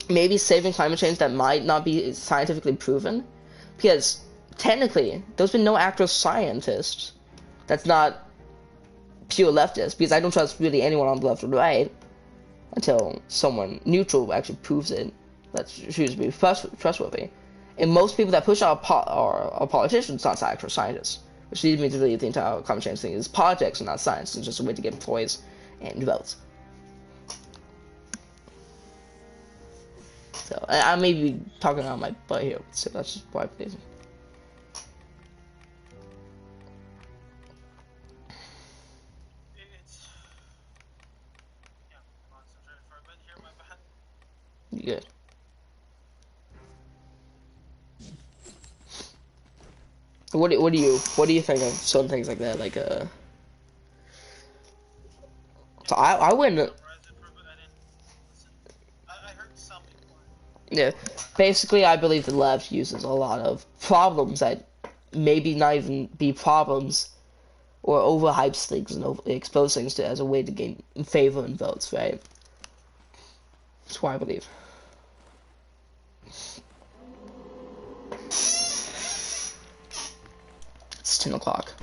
Speaker 1: Maybe saving climate change that might not be scientifically proven, because technically there's been no actual scientist that's not pure leftist, because I don't trust really anyone on the left or right until someone neutral actually proves it that should be trustworthy. And most people that push are politicians, not actual scientists, which leads me to believe the entire climate change thing is politics and not science. It's just a way to get employees and votes. So I may be talking out my butt here, so that's just why I believe it. Good. What do you think of certain things like that? Like so I wouldn't. Yeah, basically, I believe the left uses a lot of problems that maybe not even be problems, or overhypes things and expose things to as a way to gain favor and votes, right? That's why I believe. It's 10 o'clock.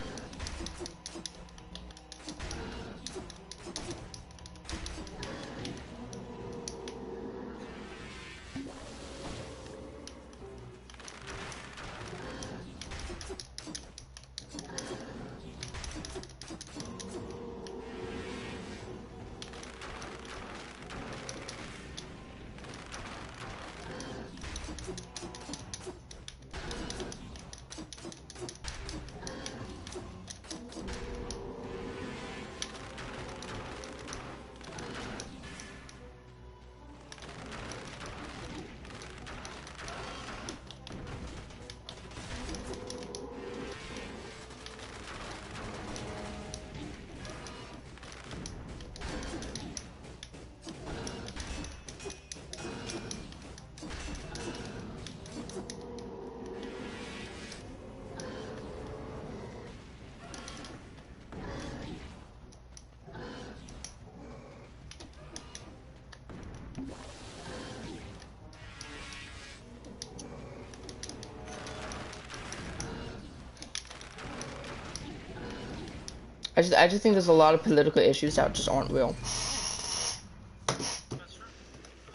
Speaker 1: I just think there's a lot of political issues that just aren't real.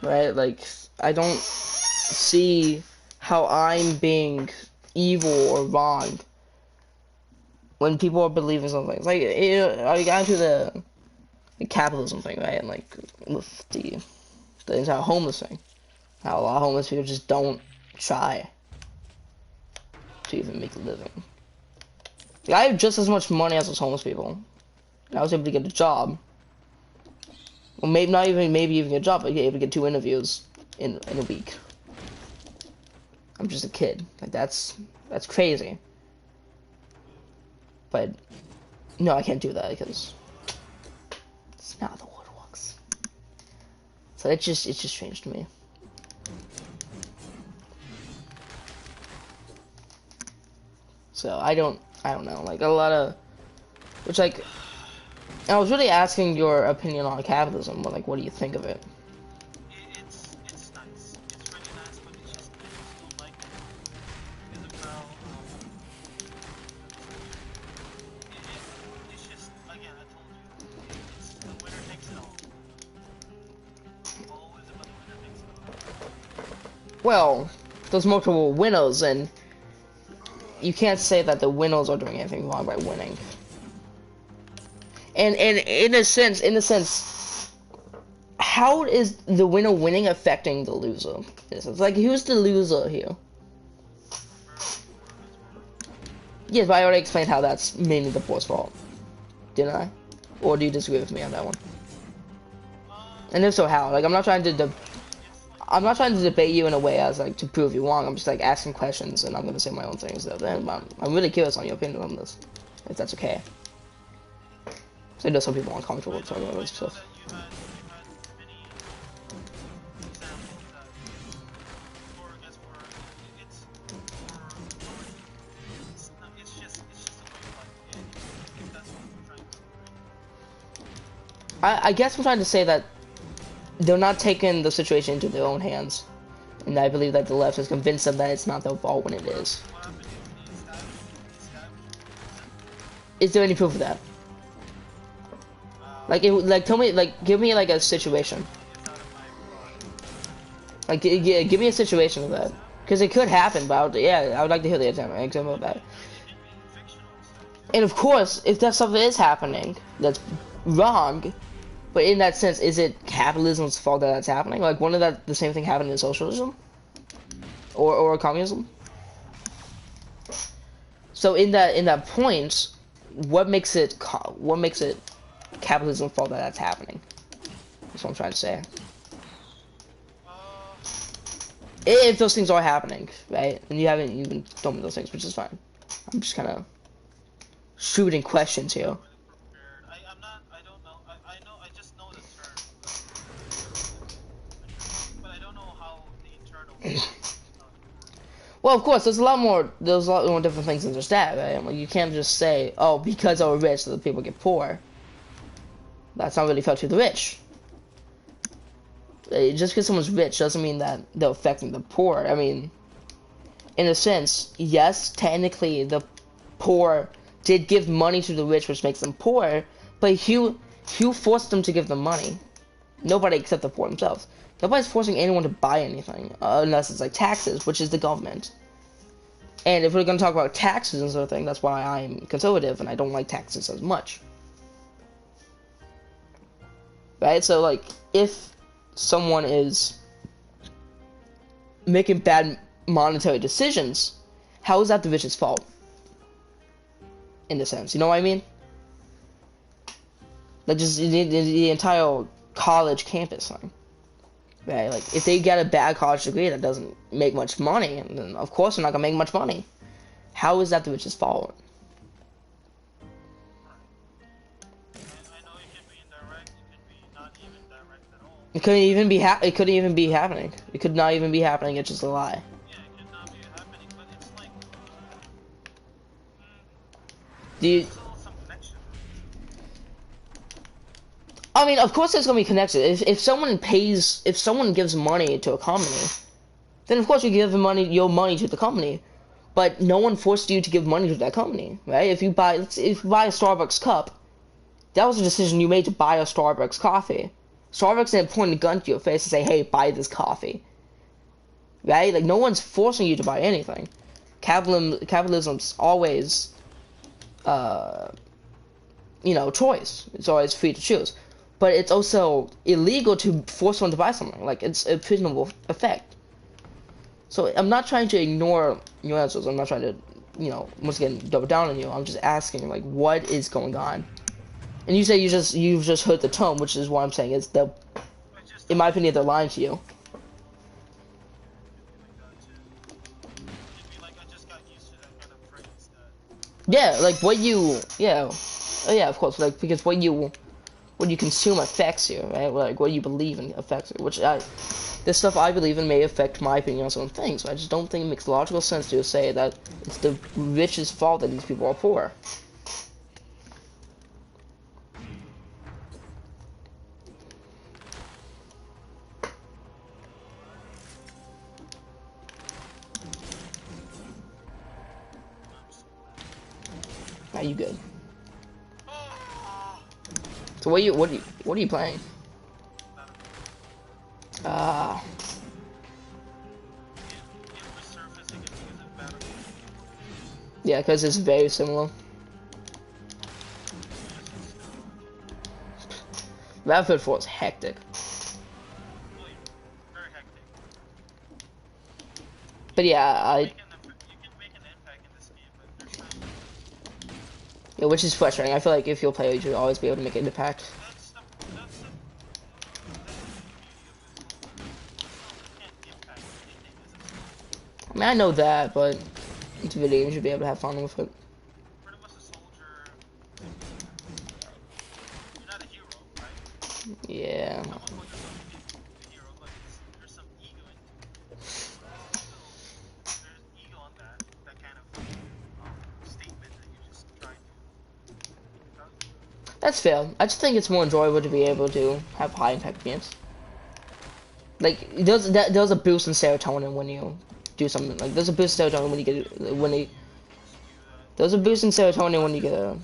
Speaker 1: Right? Like, I don't see how I'm being evil or wrong when people are believing something. It's like, you know, I got into the capitalism thing, right? And like with the entire homeless thing, how a lot of homeless people just don't try to even make a living. Like, I have just as much money as those homeless people. And I was able to get a job. Well, maybe not even maybe get a job, but able to get 2 interviews in a week. I'm just a kid. Like that's crazy. But no, I can't do that because it's not the world works. So it's just strange to me. So I don't know, like a lot of, which like, I was really asking your opinion on capitalism, but like, what do you think of it?
Speaker 2: It's nice. It's really nice, but it's just I just don't like it because of how it's just again I told you it's the winner takes it all. Always about the winner takes it all.
Speaker 1: Well, there's multiple winners, and you can't say that the winners are doing anything wrong by winning. And in a sense, how is the winner winning affecting the loser? It's like, who's the loser here? Yes, but I already explained how that's mainly the poor's fault. Didn't I? Or do you disagree with me on that one? And if so, how? Like, I'm not trying to debate you in a way as like to prove you wrong. I'm just like asking questions, and I'm gonna say my own things. So then I'm really curious on your opinion on this, if that's okay. So I know some people aren't comfortable talking about this stuff. I guess I'm trying to say that they're not taking the situation into their own hands, and I believe that the left has convinced them that it's not their fault when it is. Is there any proof of that? Like, tell me, like, give me like a situation. Like, yeah, give me a situation of that, because it could happen. But I would like to hear the example of that. And of course, if that stuff is happening, that's wrong. But in that sense, is it capitalism's fault that that's happening? Like, wouldn't that the same thing happen in socialism or communism? So in that point, what makes it capitalism's fault that that's happening? That's what I'm trying to say. If those things are happening, right? And you haven't even told me those things, which is fine. I'm just kind of shooting questions here. Well, of course, there's a lot more different things than just that, right? Like, you can't just say, oh, because they're rich, so the people get poor. That's not really fair to the rich. Just because someone's rich doesn't mean that they're affecting the poor. I mean, in a sense, yes, technically the poor did give money to the rich, which makes them poor, but who forced them to give them money? Nobody except the poor themselves. Nobody's forcing anyone to buy anything, unless it's like taxes, which is the government. And if we're going to talk about taxes and sort of thing, that's why I'm conservative and I don't like taxes as much. Right? So, like, if someone is making bad monetary decisions, how is that the rich's fault? In a sense, you know what I mean? Like, just the entire college campus thing. Right, like, if they get a bad college degree that doesn't make much money, then of course they're not gonna make much money. How is that the rich's fault?
Speaker 2: I know it can be indirect, it can be not even direct at all.
Speaker 1: It couldn't even be it couldn't even be happening. It could not even be happening, it's just a lie.
Speaker 2: Yeah, it could not be happening, but it's like...
Speaker 1: Do you...
Speaker 2: some connection.
Speaker 1: I mean, of course there's gonna be connection. If someone gives money to a company, then of course you give your money to the company. But no one forced you to give money to that company, right? If you buy a Starbucks cup, that was a decision you made to buy a Starbucks coffee. Starbucks didn't point a gun to your face and say, hey, buy this coffee. Right? Like, no one's forcing you to buy anything. Capitalism's always you know, choice. It's always free to choose. But it's also illegal to force someone to buy something. Like, it's a prisonable effect. So I'm not trying to ignore your answers. I'm not trying to, you know, once again, double down on you. I'm just asking, like, what is going on? And you say you've just heard the tone, which is what I'm saying is in my opinion, they're lying to you. Yeah, like what you, yeah, yeah, of course, like because what you consume affects you, right? Like what you believe in affects you. This stuff I believe in may affect my opinion on some things. So I just don't think it makes logical sense to say that it's the rich's fault that these people are poor. Are you good? So what are you playing? Yeah, because it's very similar. Battlefield 4 is hectic. But yeah, yeah, which is frustrating. I feel like if you'll play, you should always be able to make an impact. I mean, I know that, but it's a video game, you should be able to have fun with it. Yeah. That's fair. I just think it's more enjoyable to be able to have high impact games. Like there's a boost in serotonin when you do something. Like there's a boost in serotonin when you get there's a boost in serotonin when you get a.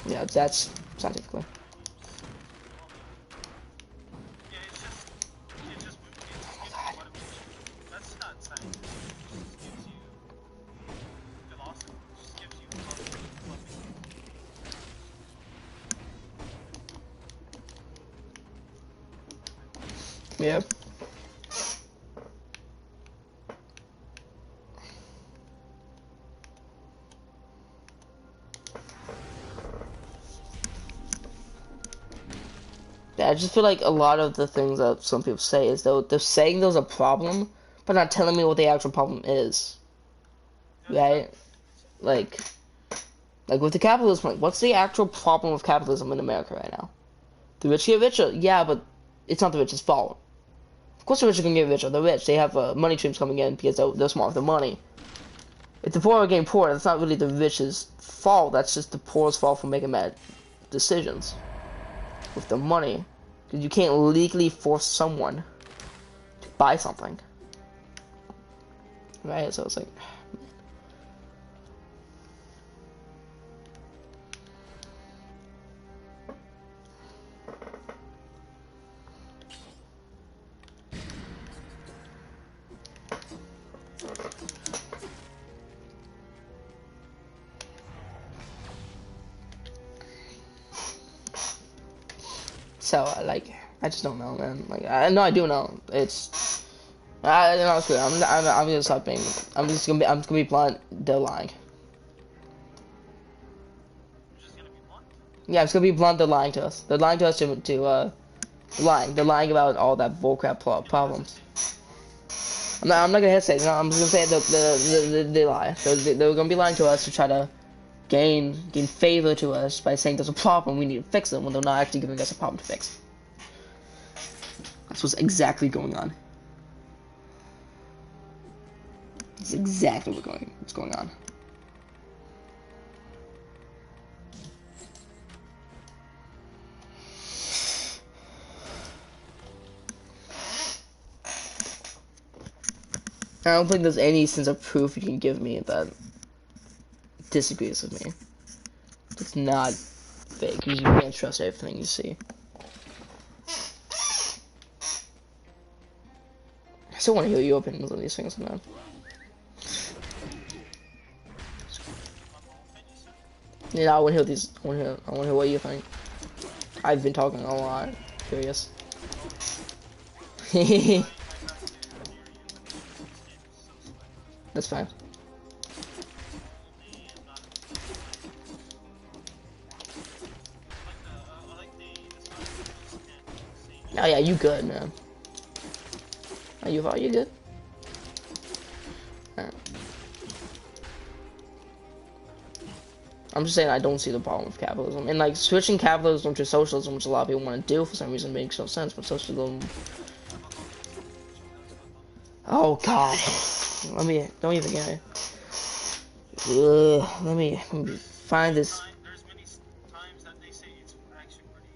Speaker 1: Yeah, that's scientifically. Yeah. Yeah, I just feel like a lot of the things that some people say is though they're saying there's a problem, but not telling me what the actual problem is. Right? Like with the capitalism, like, what's the actual problem with capitalism in America right now? The rich get richer, yeah, but it's not the rich's fault. Of course the rich are gonna get richer. They're rich. They have money streams coming in because they're smart with their money. If the poor are getting poorer, that's not really the rich's fault. That's just the poor's fault for making bad decisions with the money. Because you can't legally force someone to buy something. Right? So it's like... So, like, I just don't know, man. Like, I do know. It's, I know it's good. I'm gonna stop being. I'm gonna be blunt. They're lying. Yeah, I'm just gonna be blunt. They're lying to us. They're lying to us lying. They're lying about all that bullcrap problems. I'm not gonna say. No, I'm just gonna say they lie. They're gonna be lying to us to try to gain favor to us by saying there's a problem, we need to fix it, when they're not actually giving us a problem to fix. That's what's exactly going on. That's exactly what's going on. I don't think there's any sense of proof you can give me that disagrees with me. It's not fake, because you can't trust everything you see. still want to hear your opinions on these things, man. Yeah, I want to hear these. I want to hear what you think. I've been talking a lot. Curious. That's fine. Oh yeah, you good, man. Are you good? Alright. I'm just saying I don't see the problem with capitalism. And like switching capitalism to socialism, which a lot of people want to do for some reason, makes no sense, but socialism. Oh god. Don't even get it. Let me find this.
Speaker 2: There's many times that they say it's actually pretty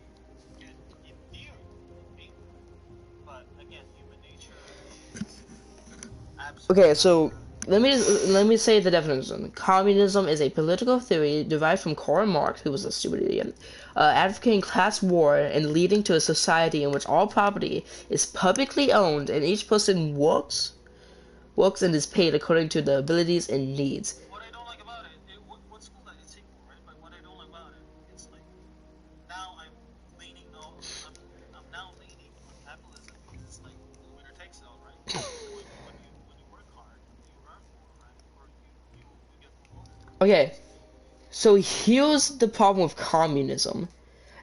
Speaker 2: good in theory, but again, human nature is absolutely.
Speaker 1: Okay, so let me say the definition. Communism is a political theory derived from Karl Marx, who was a stupid idiot, advocating class war and leading to a society in which all property is publicly owned and each person works and is paid according to the abilities and needs.
Speaker 2: What I don't like about it, what's cool that it's equal, right? But what I don't like about it, it's like now I'm leaning on capitalism because it's like the winner takes it all, right? when you work hard, you earn more, right? Or you get promoted.
Speaker 1: Okay, so here's the problem with communism.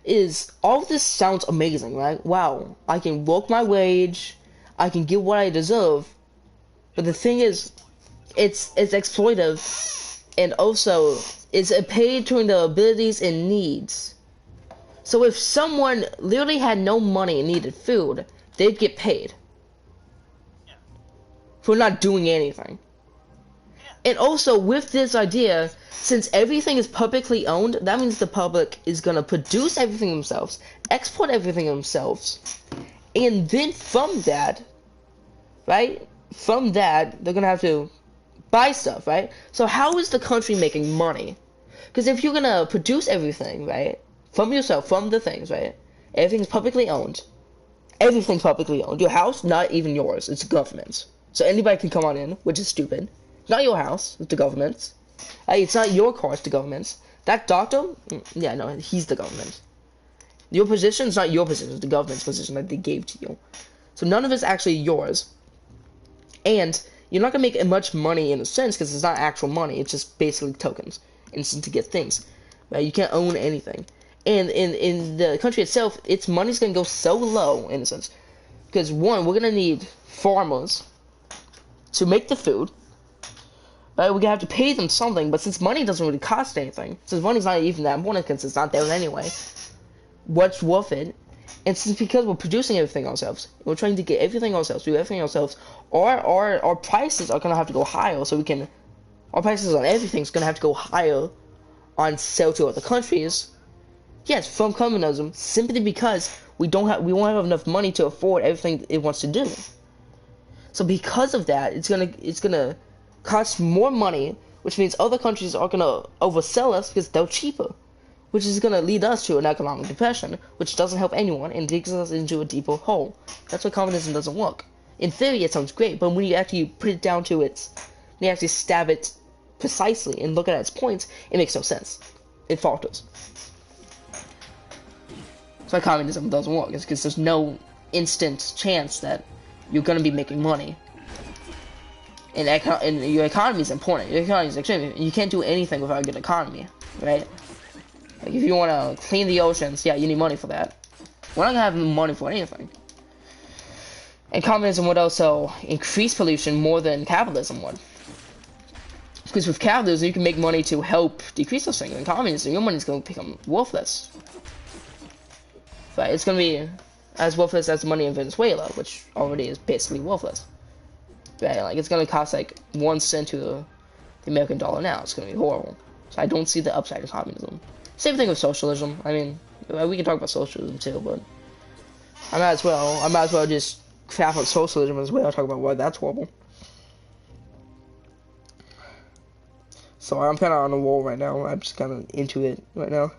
Speaker 1: Is all of this sounds amazing, right? Wow, I can work my wage, I can get what I deserve, but the thing is, it's exploitive, and also it's paid to the abilities and needs. So if someone literally had no money and needed food, they'd get paid for not doing anything. And also, with this idea, since everything is publicly owned, that means the public is gonna produce everything themselves, export everything themselves, and then from that, right? From that, they're gonna have to buy stuff, right? So how is the country making money? Because if you're gonna produce everything, right, from yourself, from the things, right, everything's publicly owned. Everything's publicly owned. Your house, not even yours. It's government's. So anybody can come on in, which is stupid. Not your house, it's the government's. It's not your car, it's the government's. That doctor, yeah, no, he's the government. Your position's not your position, it's the government's position that they gave to you. So none of it's actually yours. And you're not gonna make much money in a sense, because it's not actual money, it's just basically tokens. Instant to get things. Right? You can't own anything. And in the country itself, its money's gonna go so low, in a sense. Because one, we're gonna need farmers to make the food. Right, we're gonna have to pay them something, but since money doesn't really cost anything, since money's not even that important because it's not there anyway, what's worth it? And since because we're producing everything ourselves, we're trying to get everything ourselves, do everything ourselves, our prices are gonna have to go higher, so our prices on everything's gonna have to go higher on sale to other countries. Yes, from communism, simply because we won't have enough money to afford everything it wants to do. So because of that, it's gonna cost more money, which means other countries are gonna oversell us because they're cheaper, which is gonna lead us to an economic depression, which doesn't help anyone and digs us into a deeper hole. That's why communism doesn't work. In theory, it sounds great, but when you actually put it down to when you actually stab it precisely and look at its points, it makes no sense. It falters. That's why communism doesn't work. It's because there's no instant chance that you're gonna be making money. And your economy is important. Your economy is extremely. You can't do anything without a good economy, right? Like if you want to clean the oceans, yeah, you need money for that. We're not gonna have money for anything. And communism would also increase pollution more than capitalism would. Because with capitalism, you can make money to help decrease those things. In communism, your money's gonna become worthless. But it's gonna be as worthless as the money in Venezuela, which already is basically worthless. Right, like it's gonna cost like 1 cent to the American dollar now. It's gonna be horrible. So I don't see the upside of communism. Same thing with socialism. I mean, we can talk about socialism too, but I might as well just crap on socialism as well. Talk about why that's horrible. So I'm kind of on the wall right now. I'm just kind of into it right now.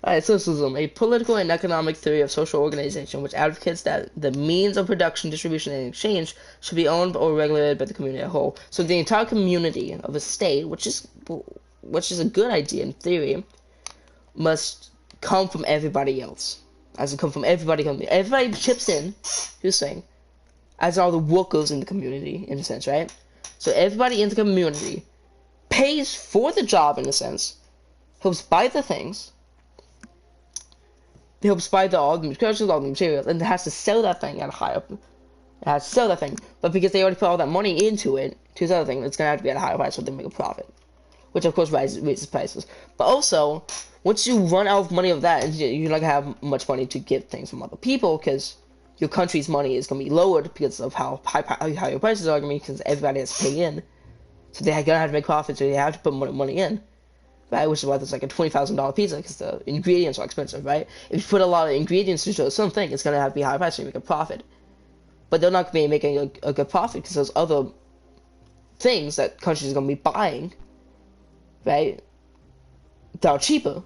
Speaker 1: Alright, socialism, a political and economic theory of social organization which advocates that the means of production, distribution, and exchange should be owned or regulated by the community as a whole. So the entire community of a state, which is a good idea in theory, must come from everybody else. As it come from everybody, everybody chips in, you're saying, as are the workers in the community, in a sense, right? So everybody in the community pays for the job, in a sense, helps buy the things, helps buy all the materials, and it has to sell that thing at a higher. It has to sell that thing, but because they already put all that money into it, to this other thing, it's gonna have to be at a higher price so they make a profit, which of course raises prices. But also, once you run out of money of that, you're not gonna have much money to get things from other people because your country's money is gonna be lowered because of how high your prices are gonna be, because everybody has to pay in, so they're gonna have to make profits, so they have to put money in. Right, which is why there's like a $20,000 pizza, because the ingredients are expensive, right? If you put a lot of ingredients into something, it's gonna have to be high price so you make a profit. But they're not gonna be making a good profit because there's other things that countries are gonna be buying, right? That are cheaper.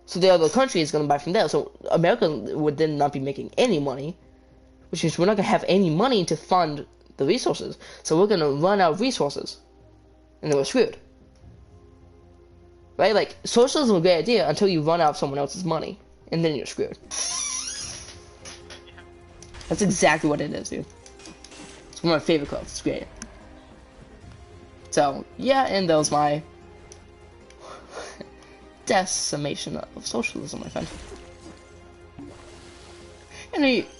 Speaker 1: So the other country is gonna buy from there. So America would then not be making any money, which means we're not gonna have any money to fund the resources. So we're gonna run out of resources, and then we're screwed. Right? Like, socialism is a great idea until you run out of someone else's money, and then you're screwed. That's exactly what it is, dude. It's one of my favorite quotes. It's great. So, yeah, and that was my decimation of socialism, my friend. And
Speaker 2: you can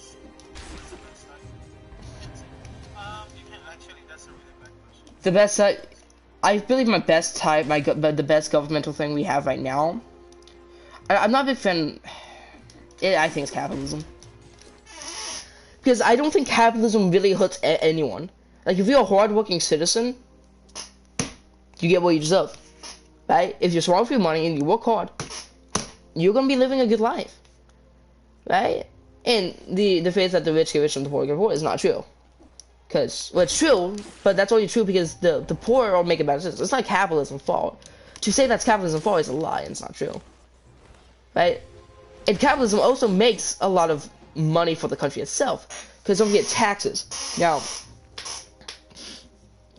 Speaker 2: actually, that's a really bad question.
Speaker 1: The best I believe my best type, the best governmental thing we have right now. I'm not a big fan. I think it's capitalism, because I don't think capitalism really hurts anyone. Like, if you're a hardworking citizen, you get what you deserve, right? If you're smart for your money and you work hard, you're gonna be living a good life, right? And the phrase that the rich get rich and the poor get poor is not true. Because, well, it's true, but that's only true because the poor are making bad decisions. It's not capitalism's fault. To say that's capitalism's fault is a lie, and it's not true. Right? And capitalism also makes a lot of money for the country itself. Because don't forget taxes. Now,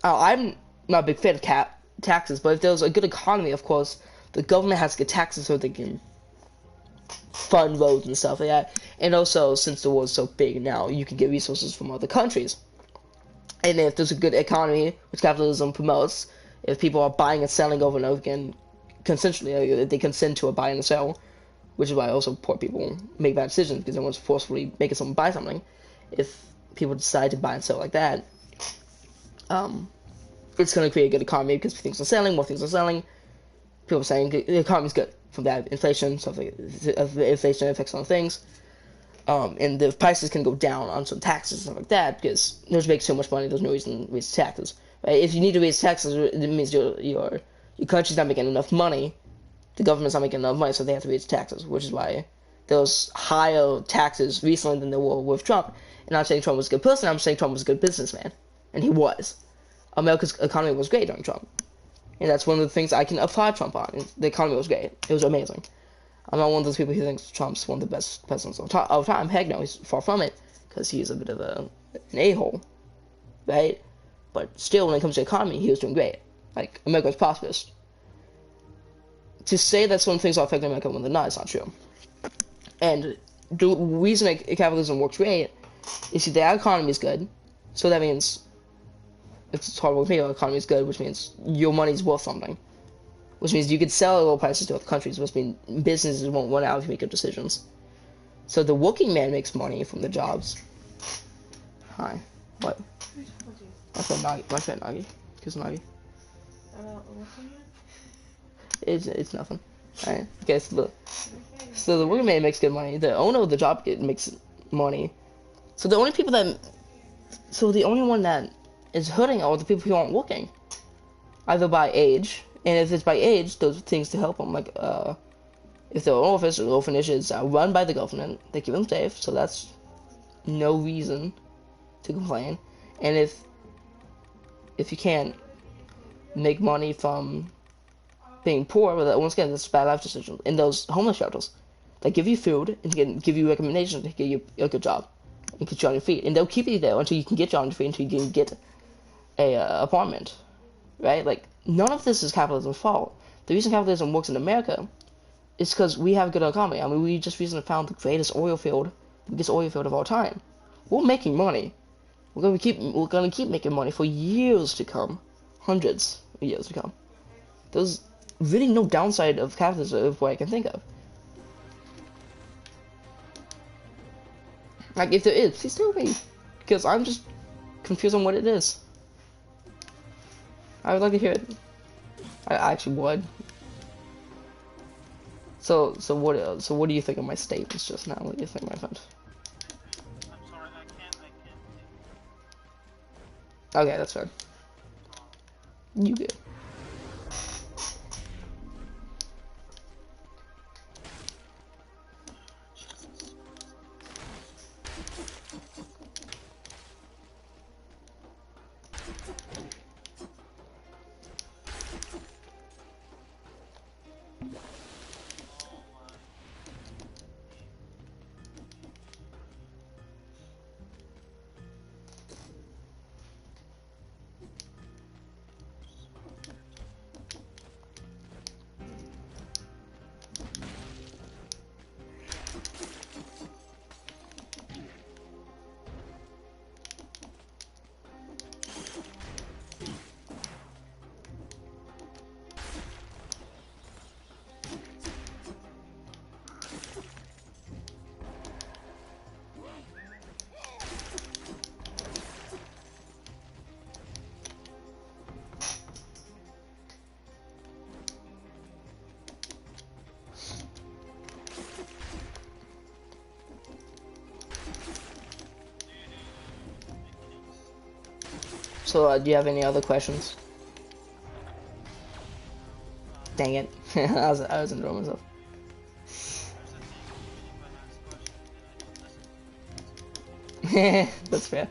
Speaker 1: I'm not a big fan of taxes, but if there's a good economy, of course, the government has to get taxes so they can fund roads and stuff like that. And also, since the world's so big now, you can get resources from other countries. And if there's a good economy, which capitalism promotes, if people are buying and selling over and over again, consensually, they consent to a buy and a sell, which is why also poor people make bad decisions, because everyone's forcefully making someone buy something. If people decide to buy and sell like that, it's going to create a good economy, because things are selling, more things are selling. People are saying the economy's good from that. Inflation, stuff like inflation affects on things. And the prices can go down on some taxes and stuff like that, because there's making so much money, there's no reason to raise taxes. Right? If you need to raise taxes, it means your country's not making enough money, the government's not making enough money, so they have to raise taxes, which is why there was higher taxes recently than there were with Trump. And I'm not saying Trump was a good person, I'm saying Trump was a good businessman. And he was. America's economy was great during Trump. And that's one of the things I can applaud Trump on. The economy was great. It was amazing. I'm not one of those people who thinks Trump's one of the best presidents of all time. Heck no, he's far from it, because he's a bit of an a-hole, right? But still, when it comes to economy, he was doing great. Like, America was prosperous. To say that some things are affecting America when they're not, it's not true. And the reason capitalism works great is that the economy is good, so that means it's hard work for me, the economy is good, which means your money's worth something. Which means you could sell at low prices to other countries, which means businesses won't run out if you make good decisions. So the working man makes money from the jobs. Hi. What? My friend Nagi. Kiss Nagi. It's nothing. Alright. Okay, so the working man makes good money. The owner of the job makes money. So the only one that is hurting are the people who aren't working. Either by age. And if it's by age, those are things to help them, like, if they're orphanages are run by the government, they keep them safe, so that's no reason to complain. And if you can't make money from being poor, but once again, that's a bad life decision. In those homeless shelters, they give you food and can give you recommendations to get you a good job and get you on your feet, and they'll keep you there until you can get you on your feet, until you can get a apartment, right? Like, none of this is capitalism's fault. The reason capitalism works in America is because we have a good economy. I mean, we just recently found the greatest oil field, the biggest oil field of all time. We're making money. We're gonna keep making money for years to come, hundreds of years to come. There's really no downside of capitalism of what I can think of. Like, if there is, please tell me, because I'm just confused on what it is. I would like to hear it. I actually would. So what do you think of my statements just now? What do you think, my friend?
Speaker 2: I'm sorry, I can't.
Speaker 1: Okay, that's fair. You good. So, do you have any other questions? Dang it. I was enjoying myself. That's fair.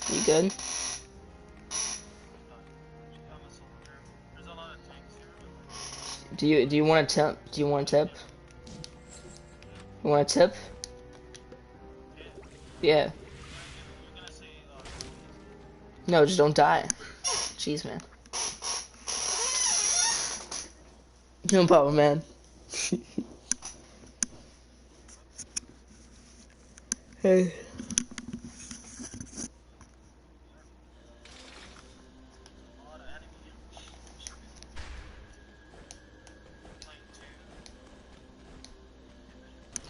Speaker 1: You good? Do you want a tip? Do you want a tip? You want a tip? Yeah. No, just don't die. Jeez, man. No problem, man. Hey.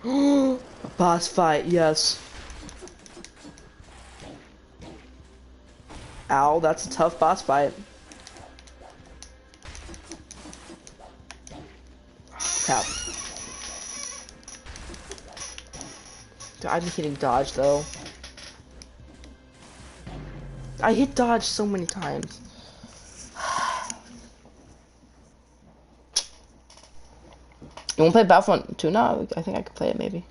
Speaker 1: A boss fight, yes. Ow, that's a tough boss fight. Tap. Dude, I've been hitting dodge though. I hit dodge so many times. You wanna play Battlefront 2 now? I think I could play it maybe.